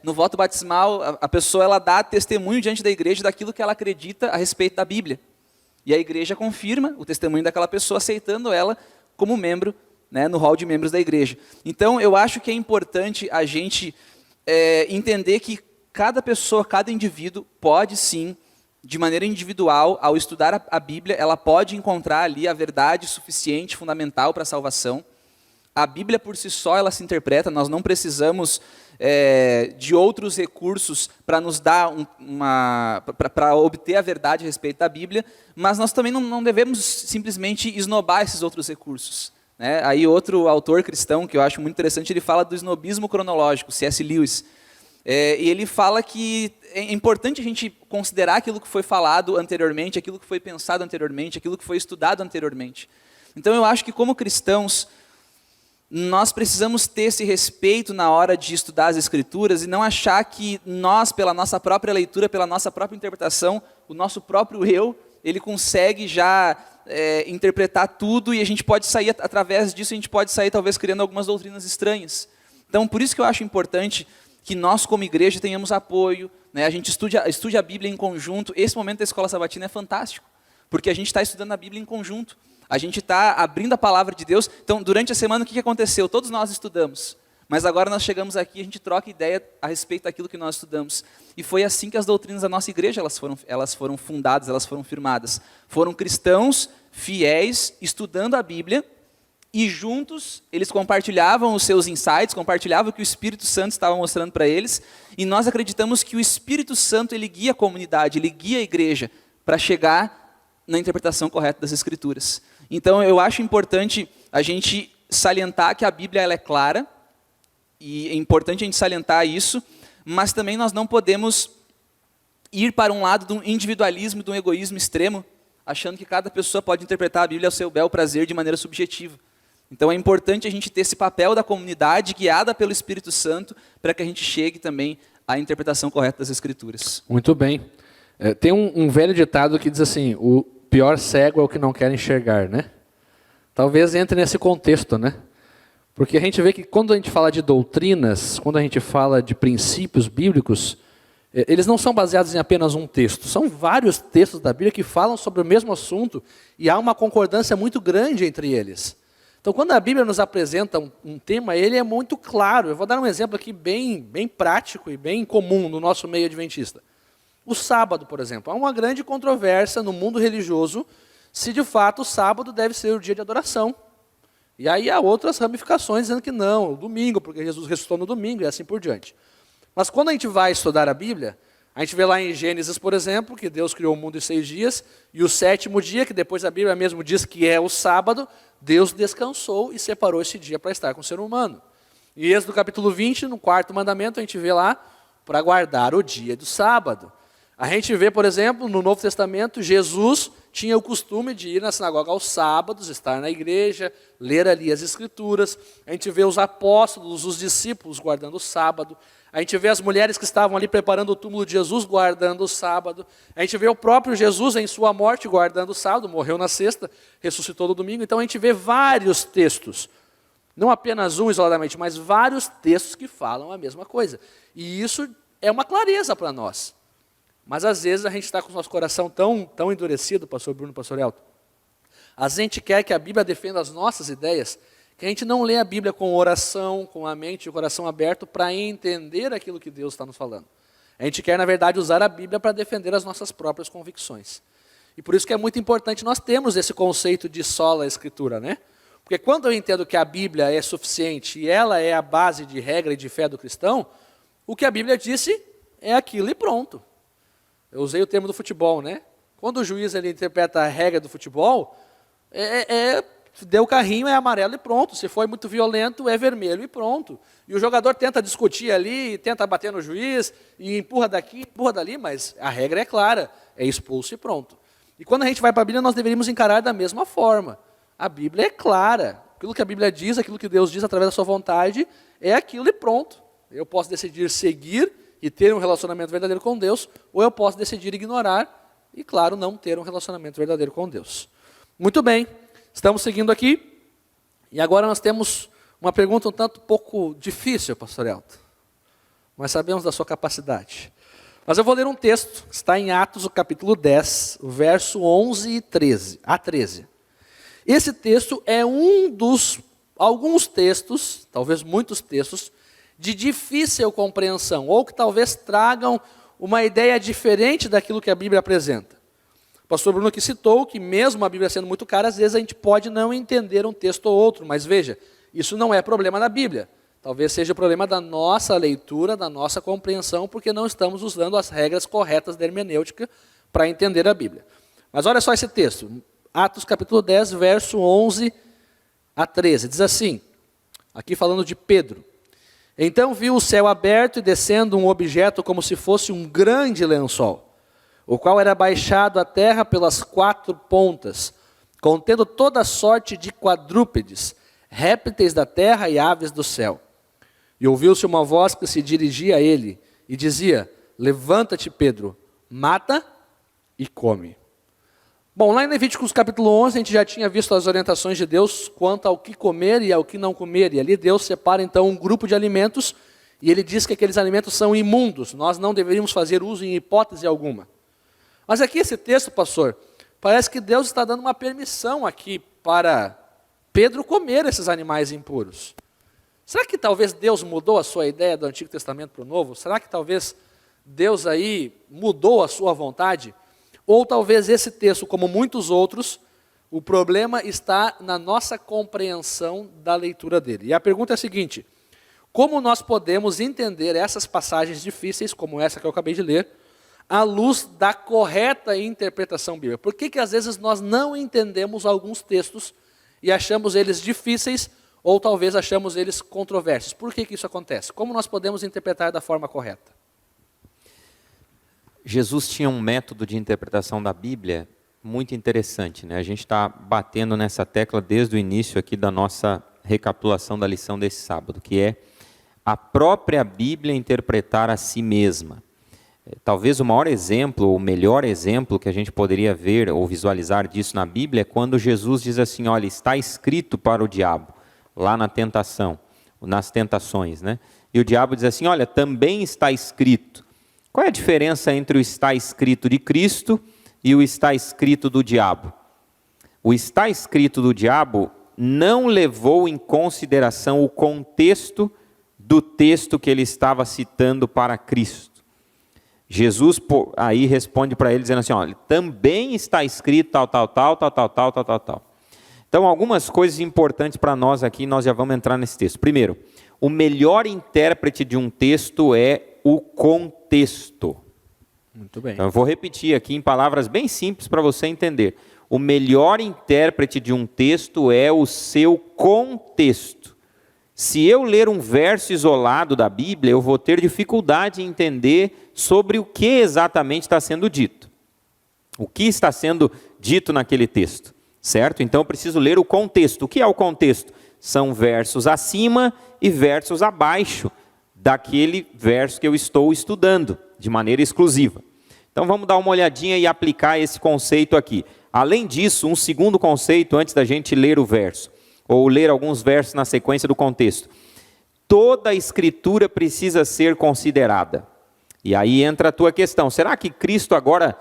No voto batismal, a pessoa ela dá testemunho diante da igreja daquilo que ela acredita a respeito da Bíblia. E a igreja confirma o testemunho daquela pessoa, aceitando ela como membro, no hall de membros da igreja. Então, eu acho que é importante a gente entender que cada pessoa, cada indivíduo pode sim, de maneira individual, ao estudar a Bíblia, ela pode encontrar ali a verdade suficiente, fundamental para a salvação. A Bíblia por si só, ela se interpreta, nós não precisamos de outros recursos para nos dar para obter a verdade a respeito da Bíblia, mas nós também não devemos simplesmente esnobar esses outros recursos. Aí outro autor cristão, que eu acho muito interessante, ele fala do esnobismo cronológico, C.S. Lewis. E ele fala que é importante a gente considerar aquilo que foi falado anteriormente, aquilo que foi pensado anteriormente, aquilo que foi estudado anteriormente. Então eu acho que como cristãos, nós precisamos ter esse respeito na hora de estudar as Escrituras e não achar que nós, pela nossa própria leitura, pela nossa própria interpretação, o nosso próprio eu, ele consegue já interpretar tudo e a gente pode sair, através disso, a gente pode sair talvez criando algumas doutrinas estranhas. Então, por isso que eu acho importante que nós, como igreja, tenhamos apoio, a gente estude a Bíblia em conjunto. Esse momento da Escola Sabatina é fantástico, porque a gente está estudando a Bíblia em conjunto. A gente está abrindo a palavra de Deus. Então, durante a semana, o que aconteceu? Todos nós estudamos. Mas agora nós chegamos aqui, a gente troca ideia a respeito daquilo que nós estudamos. E foi assim que as doutrinas da nossa igreja elas foram fundadas, elas foram firmadas. Foram cristãos fiéis, estudando a Bíblia, e juntos eles compartilhavam os seus insights, compartilhavam o que o Espírito Santo estava mostrando para eles. E nós acreditamos que o Espírito Santo ele guia a comunidade, ele guia a igreja para chegar na interpretação correta das Escrituras. Então, eu acho importante a gente salientar que a Bíblia ela é clara, e é importante a gente salientar isso, mas também nós não podemos ir para um lado de um individualismo, de um egoísmo extremo, achando que cada pessoa pode interpretar a Bíblia ao seu bel prazer de maneira subjetiva. Então é importante a gente ter esse papel da comunidade guiada pelo Espírito Santo para que a gente chegue também à interpretação correta das Escrituras. Muito bem. Tem um velho ditado que diz assim, o pior cego é o que não quer enxergar, né? Talvez entre nesse contexto, né? Porque a gente vê que quando a gente fala de doutrinas, quando a gente fala de princípios bíblicos, eles não são baseados em apenas um texto. São vários textos da Bíblia que falam sobre o mesmo assunto e há uma concordância muito grande entre eles. Então, quando a Bíblia nos apresenta um tema, ele é muito claro. Eu vou dar um exemplo aqui bem prático e bem comum no nosso meio adventista. O sábado, por exemplo. Há uma grande controvérsia no mundo religioso se de fato o sábado deve ser o dia de adoração. E aí há outras ramificações dizendo que não, o domingo, porque Jesus ressuscitou no domingo e assim por diante. Mas quando a gente vai estudar a Bíblia, a gente vê lá em Gênesis, por exemplo, que Deus criou o mundo em 6 dias, e o 7º dia, que depois a Bíblia mesmo diz que é o sábado, Deus descansou e separou esse dia para estar com o ser humano. Em Êxodo capítulo 20, no 4º mandamento, a gente vê lá, para guardar o dia do sábado. A gente vê, por exemplo, no Novo Testamento, Jesus tinha o costume de ir na sinagoga aos sábados, estar na igreja, ler ali as Escrituras. A gente vê os apóstolos, os discípulos guardando o sábado. A gente vê as mulheres que estavam ali preparando o túmulo de Jesus guardando o sábado. A gente vê o próprio Jesus em sua morte guardando o sábado, morreu na sexta, ressuscitou no domingo. Então a gente vê vários textos, não apenas um isoladamente, mas vários textos que falam a mesma coisa. E isso é uma clareza para nós. Mas às vezes a gente está com o nosso coração tão endurecido, pastor Bruno, pastor Elton. A gente quer que a Bíblia defenda as nossas ideias, que a gente não lê a Bíblia com oração, com a mente e o coração aberto para entender aquilo que Deus está nos falando. A gente quer, na verdade, usar a Bíblia para defender as nossas próprias convicções. E por isso que é muito importante nós termos esse conceito de sola escritura, né? Porque quando eu entendo que a Bíblia é suficiente e ela é a base de regra e de fé do cristão, o que a Bíblia disse é aquilo e pronto. Eu usei o termo do futebol, né? Quando o juiz ele interpreta a regra do futebol, deu carrinho, é amarelo e pronto. Se foi muito violento, é vermelho e pronto. E o jogador tenta discutir ali, tenta bater no juiz, e empurra daqui, empurra dali, mas a regra é clara, é expulso e pronto. E quando a gente vai para a Bíblia, nós deveríamos encarar da mesma forma. A Bíblia é clara. Aquilo que a Bíblia diz, aquilo que Deus diz através da sua vontade, é aquilo e pronto. Eu posso decidir seguir e ter um relacionamento verdadeiro com Deus, ou eu posso decidir ignorar e, claro, não ter um relacionamento verdadeiro com Deus. Muito bem, estamos seguindo aqui, e agora nós temos uma pergunta um tanto pouco difícil, pastor Elton, mas sabemos da sua capacidade. Mas eu vou ler um texto, está em Atos, o capítulo 10, o verso 11 e 13, a 13. Esse texto é um dos alguns textos, talvez muitos textos, de difícil compreensão, ou que talvez tragam uma ideia diferente daquilo que a Bíblia apresenta. O pastor Bruno aqui citou que mesmo a Bíblia sendo muito cara, às vezes a gente pode não entender um texto ou outro, mas veja, isso não é problema da Bíblia. Talvez seja problema da nossa leitura, da nossa compreensão, porque não estamos usando as regras corretas da hermenêutica para entender a Bíblia. Mas olha só esse texto, Atos capítulo 10, verso 11 a 13, diz assim, aqui falando de Pedro. Então viu o céu aberto e descendo um objeto como se fosse um grande lençol, o qual era baixado à terra pelas 4 pontas, contendo toda sorte de quadrúpedes, répteis da terra e aves do céu. E ouviu-se uma voz que se dirigia a ele e dizia, levanta-te, Pedro, mata e come. Bom, lá em Levíticos capítulo 11, a gente já tinha visto as orientações de Deus quanto ao que comer e ao que não comer. E ali Deus separa então um grupo de alimentos e ele diz que aqueles alimentos são imundos. Nós não deveríamos fazer uso em hipótese alguma. Mas aqui esse texto, pastor, parece que Deus está dando uma permissão aqui para Pedro comer esses animais impuros. Será que talvez Deus mudou a sua ideia do Antigo Testamento para o Novo? Será que talvez Deus aí mudou a sua vontade? Ou talvez esse texto, como muitos outros, o problema está na nossa compreensão da leitura dele. E a pergunta é a seguinte, como nós podemos entender essas passagens difíceis, como essa que eu acabei de ler, à luz da correta interpretação bíblica? Por que às vezes nós não entendemos alguns textos e achamos eles difíceis, ou talvez achamos eles controversos? Por que isso acontece? Como nós podemos interpretar da forma correta? Jesus tinha um método de interpretação da Bíblia muito interessante, né? A gente está batendo nessa tecla desde o início aqui da nossa recapitulação da lição desse sábado, que é a própria Bíblia interpretar a si mesma. Talvez o maior exemplo, ou o melhor exemplo que a gente poderia ver ou visualizar disso na Bíblia é quando Jesus diz assim, olha, está escrito para o diabo, lá na tentação, nas tentações, né? E o diabo diz assim, olha, também está escrito. Qual é a diferença entre o está escrito de Cristo e o está escrito do diabo? O está escrito do diabo não levou em consideração o contexto do texto que ele estava citando para Cristo. Jesus aí responde para ele dizendo assim, olha, também está escrito tal. Então, algumas coisas importantes para nós aqui, nós já vamos entrar nesse texto. Primeiro, o melhor intérprete de um texto é o contexto. Muito bem. Então, eu vou repetir aqui em palavras bem simples para você entender. O melhor intérprete de um texto é o seu contexto. Se eu ler um verso isolado da Bíblia, eu vou ter dificuldade em entender sobre o que exatamente está sendo dito. O que está sendo dito naquele texto, certo? Então eu preciso ler o contexto. O que é o contexto? São versos acima e versos abaixo daquele verso que eu estou estudando, de maneira exclusiva. Então vamos dar uma olhadinha e aplicar esse conceito aqui. Além disso, um segundo conceito antes da gente ler o verso, ou ler alguns versos na sequência do contexto. Toda a Escritura precisa ser considerada. E aí entra a tua questão, será que Cristo agora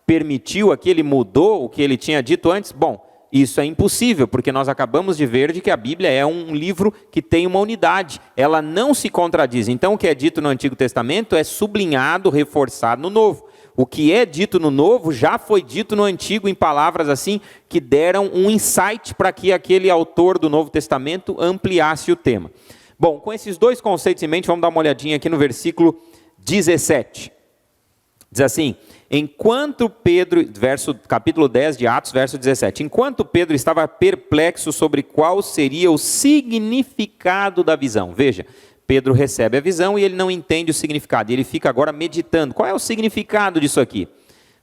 permitiu aqui, ele mudou o que ele tinha dito antes? Bom, isso é impossível, porque nós acabamos de ver de que a Bíblia é um livro que tem uma unidade, ela não se contradiz. Então o que é dito no Antigo Testamento é sublinhado, reforçado no Novo. O que é dito no Novo já foi dito no Antigo em palavras assim que deram um insight para que aquele autor do Novo Testamento ampliasse o tema. Bom, com esses dois conceitos em mente, vamos dar uma olhadinha aqui no versículo 17. Diz assim, enquanto Pedro, capítulo 10 de Atos, verso 17. Enquanto Pedro estava perplexo sobre qual seria o significado da visão. Veja, Pedro recebe a visão e ele não entende o significado. E ele fica agora meditando. Qual é o significado disso aqui?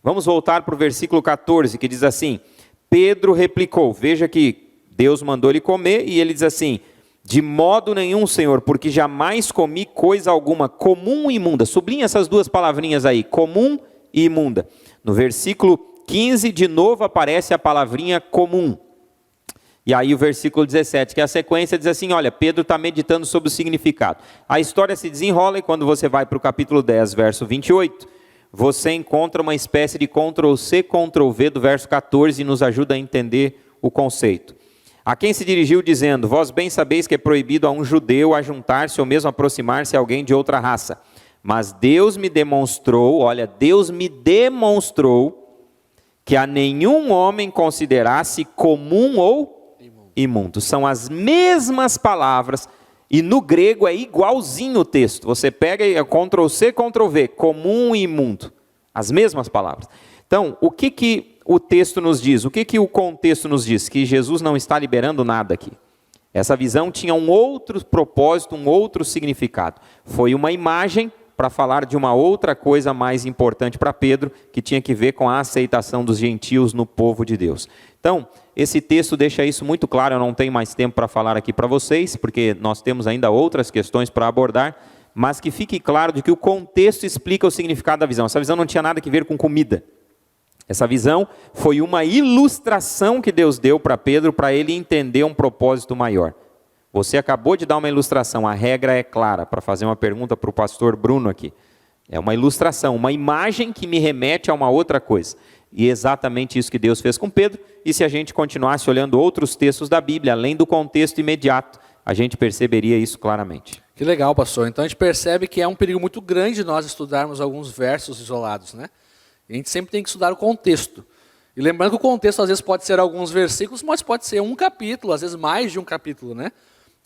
Vamos voltar para o versículo 14, que diz assim, Pedro replicou, veja que Deus mandou ele comer e ele diz assim, de modo nenhum, Senhor, porque jamais comi coisa alguma comum e imunda. Sublinha essas duas palavrinhas aí, comum e imunda. No versículo 15, de novo aparece a palavrinha comum. E aí o versículo 17, que é a sequência, diz assim, olha, Pedro está meditando sobre o significado. A história se desenrola e quando você vai para o capítulo 10, verso 28, você encontra uma espécie de Ctrl+C, Ctrl+V do verso 14 e nos ajuda a entender o conceito. A quem se dirigiu dizendo, vós bem sabeis que é proibido a um judeu ajuntar-se ou mesmo aproximar-se a alguém de outra raça. Mas Deus me demonstrou, olha, Deus me demonstrou que a nenhum homem considerasse comum ou imundo. São as mesmas palavras e no grego é igualzinho o texto. Você pega e Ctrl+C, Ctrl+V, comum e imundo. As mesmas palavras. Então, o que o texto nos diz? O que o contexto nos diz? Que Jesus não está liberando nada aqui. Essa visão tinha um outro propósito, um outro significado. Foi uma imagem para falar de uma outra coisa mais importante para Pedro, que tinha que ver com a aceitação dos gentios no povo de Deus. Então, esse texto deixa isso muito claro, eu não tenho mais tempo para falar aqui para vocês, porque nós temos ainda outras questões para abordar, mas que fique claro de que o contexto explica o significado da visão. Essa visão não tinha nada a ver com comida. Essa visão foi uma ilustração que Deus deu para Pedro, para ele entender um propósito maior. Você acabou de dar uma ilustração, a regra é clara, para fazer uma pergunta para o pastor Bruno aqui. É uma ilustração, uma imagem que me remete a uma outra coisa. E é exatamente isso que Deus fez com Pedro, e se a gente continuasse olhando outros textos da Bíblia, além do contexto imediato, a gente perceberia isso claramente. Que legal, pastor. Então a gente percebe que é um perigo muito grande nós estudarmos alguns versos isolados, né? A gente sempre tem que estudar o contexto. E lembrando que o contexto às vezes pode ser alguns versículos, mas pode ser um capítulo, às vezes mais de um capítulo, né?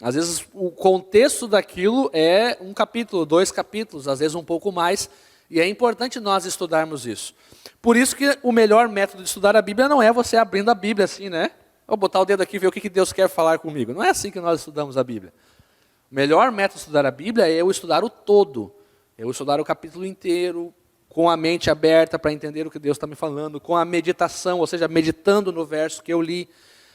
Às vezes o contexto daquilo é um capítulo, 2 capítulos, às vezes um pouco mais, e é importante nós estudarmos isso. Por isso que o melhor método de estudar a Bíblia não é você abrindo a Bíblia assim, né? Vou botar o dedo aqui e ver o que Deus quer falar comigo. Não é assim que nós estudamos a Bíblia. O melhor método de estudar a Bíblia é eu estudar o todo. Eu estudar o capítulo inteiro, com a mente aberta para entender o que Deus está me falando, com a meditação, ou seja, meditando no verso que eu li.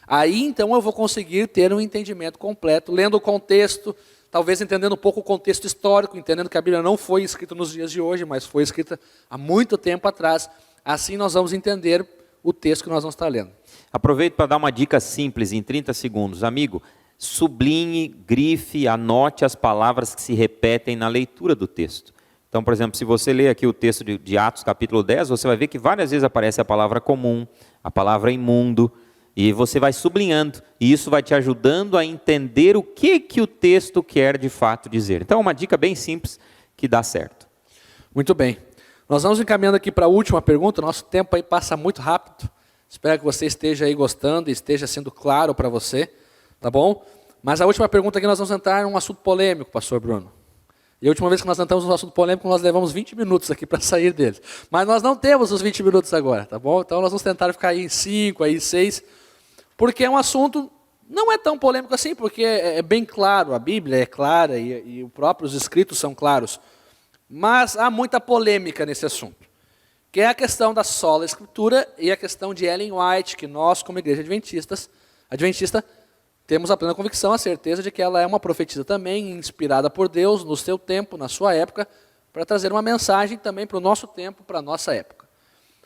Aí então eu vou conseguir ter um entendimento completo, lendo o contexto, talvez entendendo um pouco o contexto histórico, entendendo que a Bíblia não foi escrita nos dias de hoje, mas foi escrita há muito tempo atrás. Assim nós vamos entender o texto que nós vamos estar lendo. Aproveito para dar uma dica simples, em 30 segundos. Amigo, sublinhe, grife, anote as palavras que se repetem na leitura do texto. Então, por exemplo, se você ler aqui o texto de Atos capítulo 10, você vai ver que várias vezes aparece a palavra comum, a palavra imundo, e você vai sublinhando, e isso vai te ajudando a entender o que o texto quer de fato dizer. Então, uma dica bem simples que dá certo. Muito bem. Nós vamos encaminhando aqui para a última pergunta, nosso tempo aí passa muito rápido. Espero que você esteja aí gostando e esteja sendo claro para você, tá bom? Mas a última pergunta aqui nós vamos entrar em um assunto polêmico, pastor Bruno. E a última vez que nós entramos no assunto polêmico, nós levamos 20 minutos aqui para sair dele. Mas nós não temos os 20 minutos agora, tá bom? Então nós vamos tentar ficar aí em 5, aí 6, porque é um assunto, não é tão polêmico assim, porque é bem claro, a Bíblia é clara e os próprios escritos são claros. Mas há muita polêmica nesse assunto, que é a questão da sola escritura e a questão de Ellen White, que nós, como igreja adventista, temos a plena convicção, a certeza de que ela é uma profetisa também, inspirada por Deus, no seu tempo, na sua época, para trazer uma mensagem também para o nosso tempo, para a nossa época.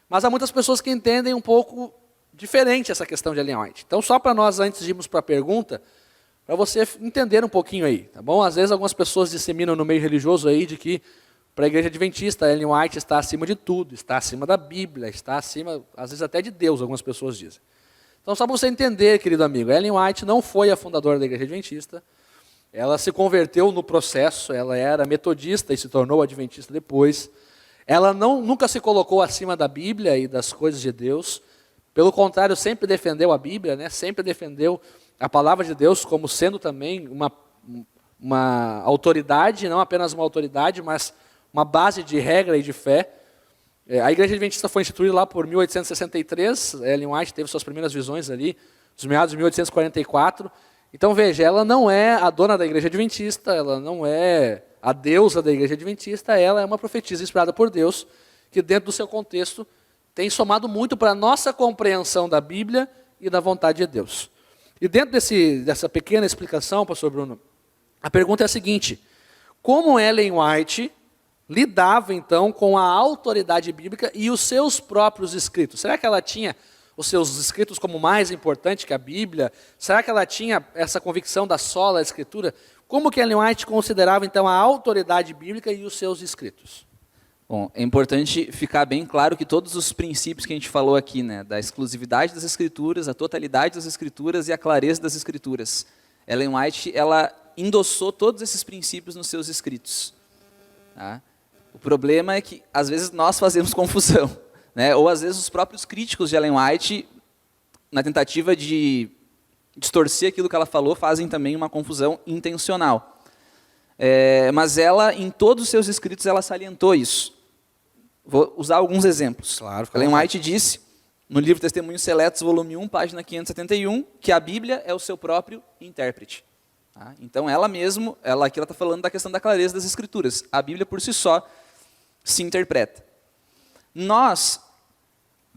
Mas há muitas pessoas que entendem um pouco diferente essa questão de Ellen White. Então, só para nós, antes de irmos para a pergunta, para você entender um pouquinho aí, tá bom? Às vezes algumas pessoas disseminam no meio religioso aí de que para a igreja adventista, Ellen White está acima de tudo, está acima da Bíblia, está acima, às vezes até de Deus, algumas pessoas dizem. Então, só para você entender, querido amigo, Ellen White não foi a fundadora da igreja adventista, ela se converteu no processo, ela era metodista e se tornou adventista depois. Ela nunca se colocou acima da Bíblia e das coisas de Deus, pelo contrário, sempre defendeu a Bíblia, né? Sempre defendeu a palavra de Deus como sendo também uma autoridade, não apenas uma autoridade, mas uma base de regra e de fé. A igreja adventista foi instituída lá por 1863, Ellen White teve suas primeiras visões ali, nos meados de 1844. Então veja, ela não é a dona da igreja adventista, ela não é a deusa da igreja adventista, ela é uma profetisa inspirada por Deus, que dentro do seu contexto tem somado muito para a nossa compreensão da Bíblia e da vontade de Deus. E dentro dessa pequena explicação, pastor Bruno, a pergunta é a seguinte: como Ellen White lidava então com a autoridade bíblica e os seus próprios escritos? Será que ela tinha os seus escritos como mais importante que a Bíblia? Será que ela tinha essa convicção da sola escritura? Como que Ellen White considerava então a autoridade bíblica e os seus escritos? Bom, é importante ficar bem claro que todos os princípios que a gente falou aqui, né, da exclusividade das Escrituras, a totalidade das Escrituras e a clareza das Escrituras, Ellen White, ela endossou todos esses princípios nos seus escritos. Tá? O problema é que, às vezes, nós fazemos confusão, né? Ou, às vezes, os próprios críticos de Ellen White, na tentativa de distorcer aquilo que ela falou, fazem também uma confusão intencional. Mas ela, em todos os seus escritos, ela salientou isso. Vou usar alguns exemplos. Claro, Ellen White disse, no livro Testemunhos Seletos, volume 1, página 571, que a Bíblia é o seu próprio intérprete. Tá? Então, ela aqui ela está falando da questão da clareza das Escrituras. A Bíblia, por si só, se interpreta. Nós,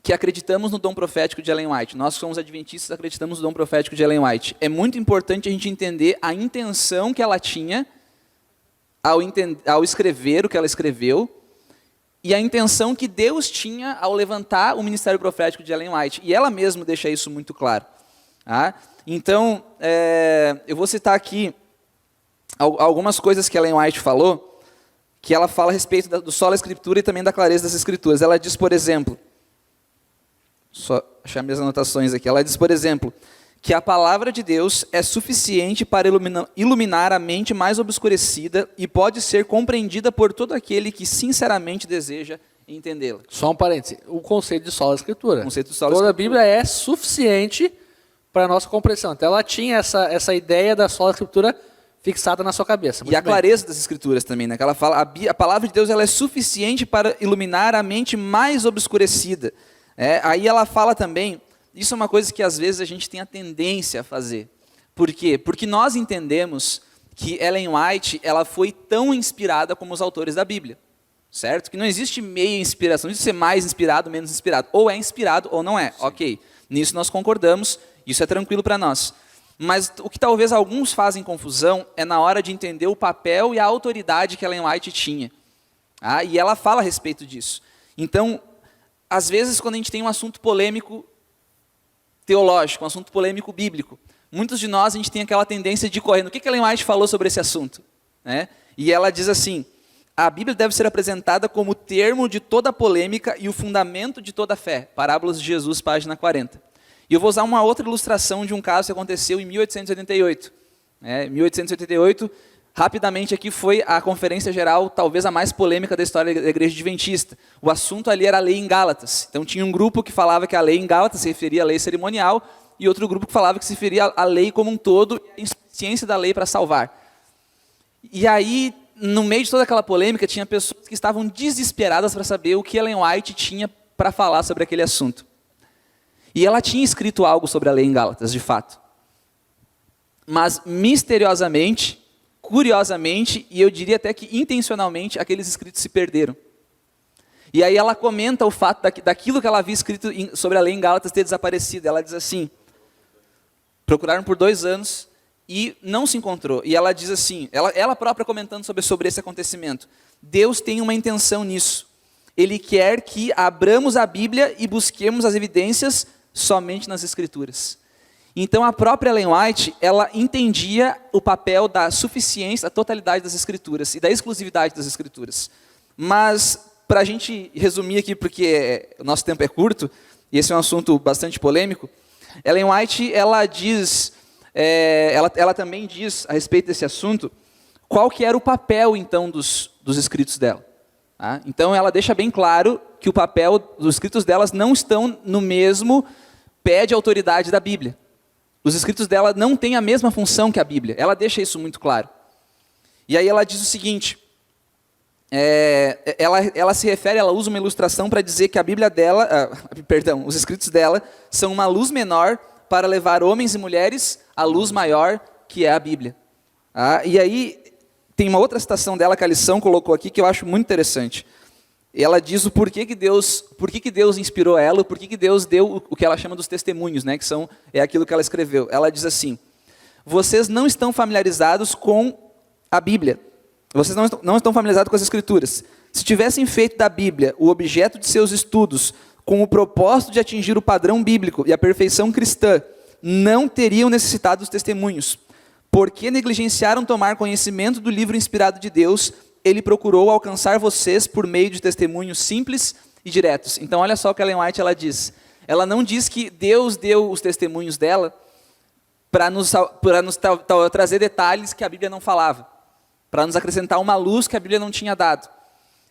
que acreditamos no dom profético de Ellen White, nós que somos adventistas, acreditamos no dom profético de Ellen White, é muito importante a gente entender a intenção que ela tinha ao escrever o que ela escreveu, e a intenção que Deus tinha ao levantar o ministério profético de Ellen White. E ela mesma deixa isso muito claro. Tá? Então, eu vou citar aqui algumas coisas que Ellen White falou, que ela fala a respeito do sola escritura e também da clareza das escrituras. Ela diz, por exemplo, só achar minhas anotações aqui, ela diz, por exemplo, que a palavra de Deus é suficiente para iluminar a mente mais obscurecida e pode ser compreendida por todo aquele que sinceramente deseja entendê-la. Só um parêntese, o conceito de sola escritura. Toda a Bíblia é suficiente para a nossa compreensão. Então ela tinha essa ideia da sola escritura fixada na sua cabeça. E a clareza das escrituras também, né? Que ela fala, a palavra de Deus ela é suficiente para iluminar a mente mais obscurecida. Aí ela fala também, isso é uma coisa que às vezes a gente tem a tendência a fazer. Por quê? Porque nós entendemos que Ellen White ela foi tão inspirada como os autores da Bíblia. certo? Que não existe meia inspiração, não existe ser mais inspirado, menos inspirado. Ou é inspirado ou não é. Sim. Ok, nisso nós concordamos, isso é tranquilo para nós. Mas o que talvez alguns fazem confusão é na hora de entender o papel e a autoridade que Ellen White tinha. E ela fala a respeito disso. Então, às vezes, quando a gente tem um assunto polêmico teológico, um assunto polêmico bíblico, muitos de nós, a gente tem aquela tendência de ir correndo. O que Ellen White falou sobre esse assunto? E ela diz assim, a Bíblia deve ser apresentada como o termo de toda polêmica e o fundamento de toda fé. Parábolas de Jesus, página 40. E eu vou usar uma outra ilustração de um caso que aconteceu em 1888. 1888, rapidamente aqui, foi a conferência geral, talvez a mais polêmica da história da Igreja Adventista. O assunto ali era a lei em Gálatas. Então tinha um grupo que falava que a lei em Gálatas se referia à lei cerimonial, e outro grupo que falava que se referia à lei como um todo, e a insuficiência da lei para salvar. E aí, no meio de toda aquela polêmica, tinha pessoas que estavam desesperadas para saber o que Ellen White tinha para falar sobre aquele assunto. E ela tinha escrito algo sobre a lei em Gálatas, de fato. Mas, misteriosamente, curiosamente, e eu diria até que intencionalmente, aqueles escritos se perderam. E aí ela comenta o fato daquilo que ela havia escrito sobre a lei em Gálatas ter desaparecido. Ela diz assim, procuraram por 2 anos e não se encontrou. E ela diz assim, ela própria comentando sobre esse acontecimento, Deus tem uma intenção nisso. Ele quer que abramos a Bíblia e busquemos as evidências somente nas Escrituras. Então a própria Ellen White, ela entendia o papel da suficiência, da totalidade das Escrituras e da exclusividade das Escrituras. Mas, para a gente resumir aqui, porque o nosso tempo é curto, e esse é um assunto bastante polêmico, Ellen White, ela diz, ela também diz a respeito desse assunto, qual que era o papel, então, dos escritos dela. Então ela deixa bem claro que o papel dos escritos delas não estão no mesmo pé de autoridade da Bíblia. Os escritos dela não têm a mesma função que a Bíblia. Ela deixa isso muito claro. E aí ela diz o seguinte, ela se refere, ela usa uma ilustração para dizer que a Bíblia dela, os escritos dela são uma luz menor para levar homens e mulheres à luz maior que é a Bíblia. E aí tem uma outra citação dela que a lição colocou aqui que eu acho muito interessante. Ela diz o porquê que Deus inspirou ela, porquê que Deus deu o que ela chama dos testemunhos, que é aquilo que ela escreveu. Ela diz assim, vocês não estão familiarizados com a Bíblia, vocês não estão familiarizados com as Escrituras. Se tivessem feito da Bíblia o objeto de seus estudos com o propósito de atingir o padrão bíblico e a perfeição cristã, não teriam necessitado dos testemunhos. Porque negligenciaram tomar conhecimento do livro inspirado de Deus, ele procurou alcançar vocês por meio de testemunhos simples e diretos. Então, olha só o que Ellen White ela diz. Ela não diz que Deus deu os testemunhos dela para nos trazer detalhes que a Bíblia não falava, para nos acrescentar uma luz que a Bíblia não tinha dado.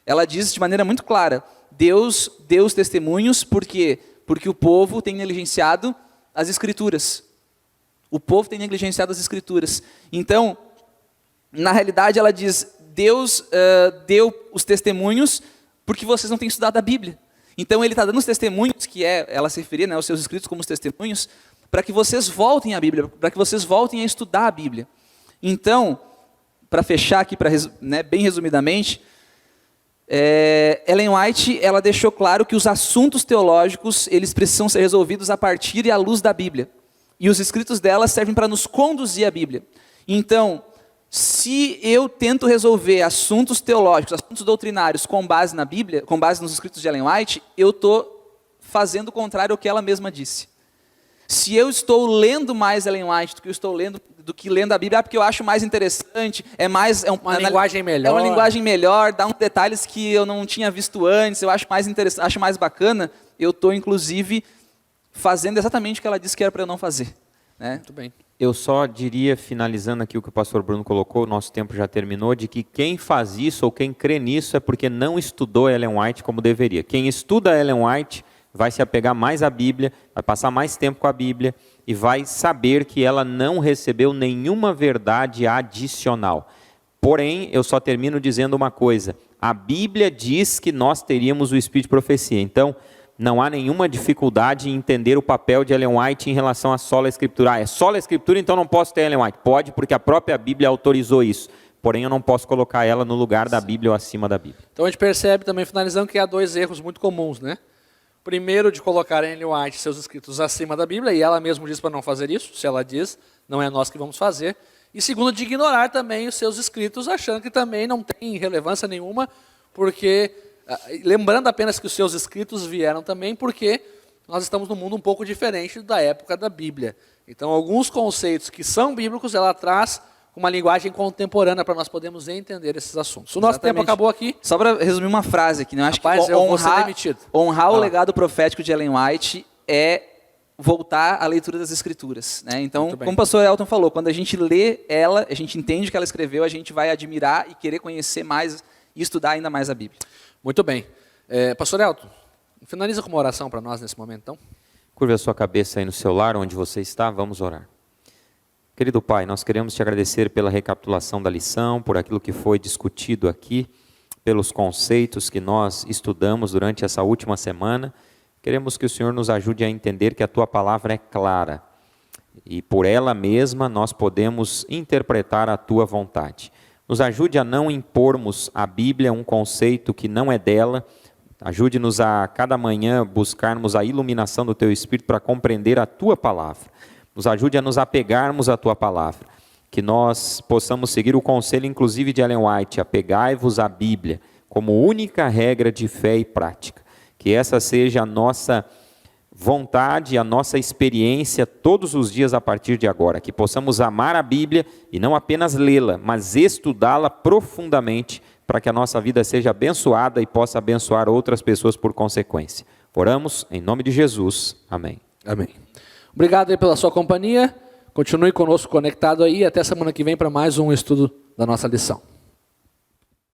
Ela diz de maneira muito clara, Deus deu os testemunhos porque o povo tem negligenciado as Escrituras. O povo tem negligenciado as Escrituras. Então, na realidade, ela diz, Deus deu os testemunhos porque vocês não têm estudado a Bíblia. Então, ele está dando os testemunhos, ela se referia, os seus escritos como os testemunhos, para que vocês voltem à Bíblia, para que vocês voltem a estudar a Bíblia. Então, para fechar aqui, bem resumidamente, Ellen White ela deixou claro que os assuntos teológicos eles precisam ser resolvidos a partir e à luz da Bíblia. E os escritos dela servem para nos conduzir à Bíblia. Então, se eu tento resolver assuntos teológicos, assuntos doutrinários com base na Bíblia, com base nos escritos de Ellen White, eu estou fazendo o contrário ao que ela mesma disse. Se eu estou lendo mais Ellen White do que lendo a Bíblia, porque eu acho mais interessante, uma linguagem melhor. É uma linguagem melhor, dá uns detalhes que eu não tinha visto antes, eu acho mais interessante, acho mais bacana, eu estou, inclusive, fazendo exatamente o que ela disse que era para eu não fazer. Muito bem. Eu só diria, finalizando aqui o que o pastor Bruno colocou, o nosso tempo já terminou, de que quem faz isso ou quem crê nisso é porque não estudou Ellen White como deveria. Quem estuda Ellen White vai se apegar mais à Bíblia, vai passar mais tempo com a Bíblia e vai saber que ela não recebeu nenhuma verdade adicional. Porém, eu só termino dizendo uma coisa, a Bíblia diz que nós teríamos o Espírito de profecia, então não há nenhuma dificuldade em entender o papel de Ellen White em relação à sola escritura. É sola escritura, então não posso ter Ellen White. Pode, porque a própria Bíblia autorizou isso. porém eu não posso colocar ela no lugar da Bíblia ou acima da Bíblia. Então a gente percebe também, finalizando, que há dois erros muito comuns, né? Primeiro, de colocar Ellen White seus escritos acima da Bíblia, e ela mesma diz para não fazer isso. Se ela diz, não é nós que vamos fazer. E segundo, de ignorar também os seus escritos, achando que também não tem relevância nenhuma, porque, lembrando apenas que os seus escritos vieram também porque nós estamos num mundo um pouco diferente da época da Bíblia. Então, alguns conceitos que são bíblicos, ela traz uma linguagem contemporânea para nós podermos entender esses assuntos. O nosso tempo acabou aqui. Só para resumir uma frase aqui, né? Eu acho Rapaz, que eu vou ser demitido. honrar o legado profético de Ellen White é voltar à leitura das Escrituras, né? Então, como o pastor Elton falou, quando a gente lê ela, a gente entende o que ela escreveu, a gente vai admirar e querer conhecer mais e estudar ainda mais a Bíblia. Muito bem. Pastor Elton, finaliza com uma oração para nós nesse momento, então. Curva a sua cabeça aí no seu lar, onde você está, vamos orar. Querido Pai, nós queremos te agradecer pela recapitulação da lição, por aquilo que foi discutido aqui, pelos conceitos que nós estudamos durante essa última semana. Queremos que o Senhor nos ajude a entender que a Tua palavra é clara e por ela mesma nós podemos interpretar a Tua vontade. Nos ajude a não impormos à Bíblia um conceito que não é dela. Ajude-nos a cada manhã buscarmos a iluminação do Teu Espírito para compreender a Tua palavra. Nos ajude a nos apegarmos à Tua palavra, que nós possamos seguir o conselho, inclusive de Ellen White, apegai-vos à Bíblia, como única regra de fé e prática. Que essa seja a nossa vontade, a nossa experiência todos os dias a partir de agora. Que possamos amar a Bíblia e não apenas lê-la, mas estudá-la profundamente, para que a nossa vida seja abençoada e possa abençoar outras pessoas por consequência. Oramos em nome de Jesus. Amém. Amém. Obrigado aí pela sua companhia. Continue conosco conectado aí. Até semana que vem para mais um estudo da nossa lição.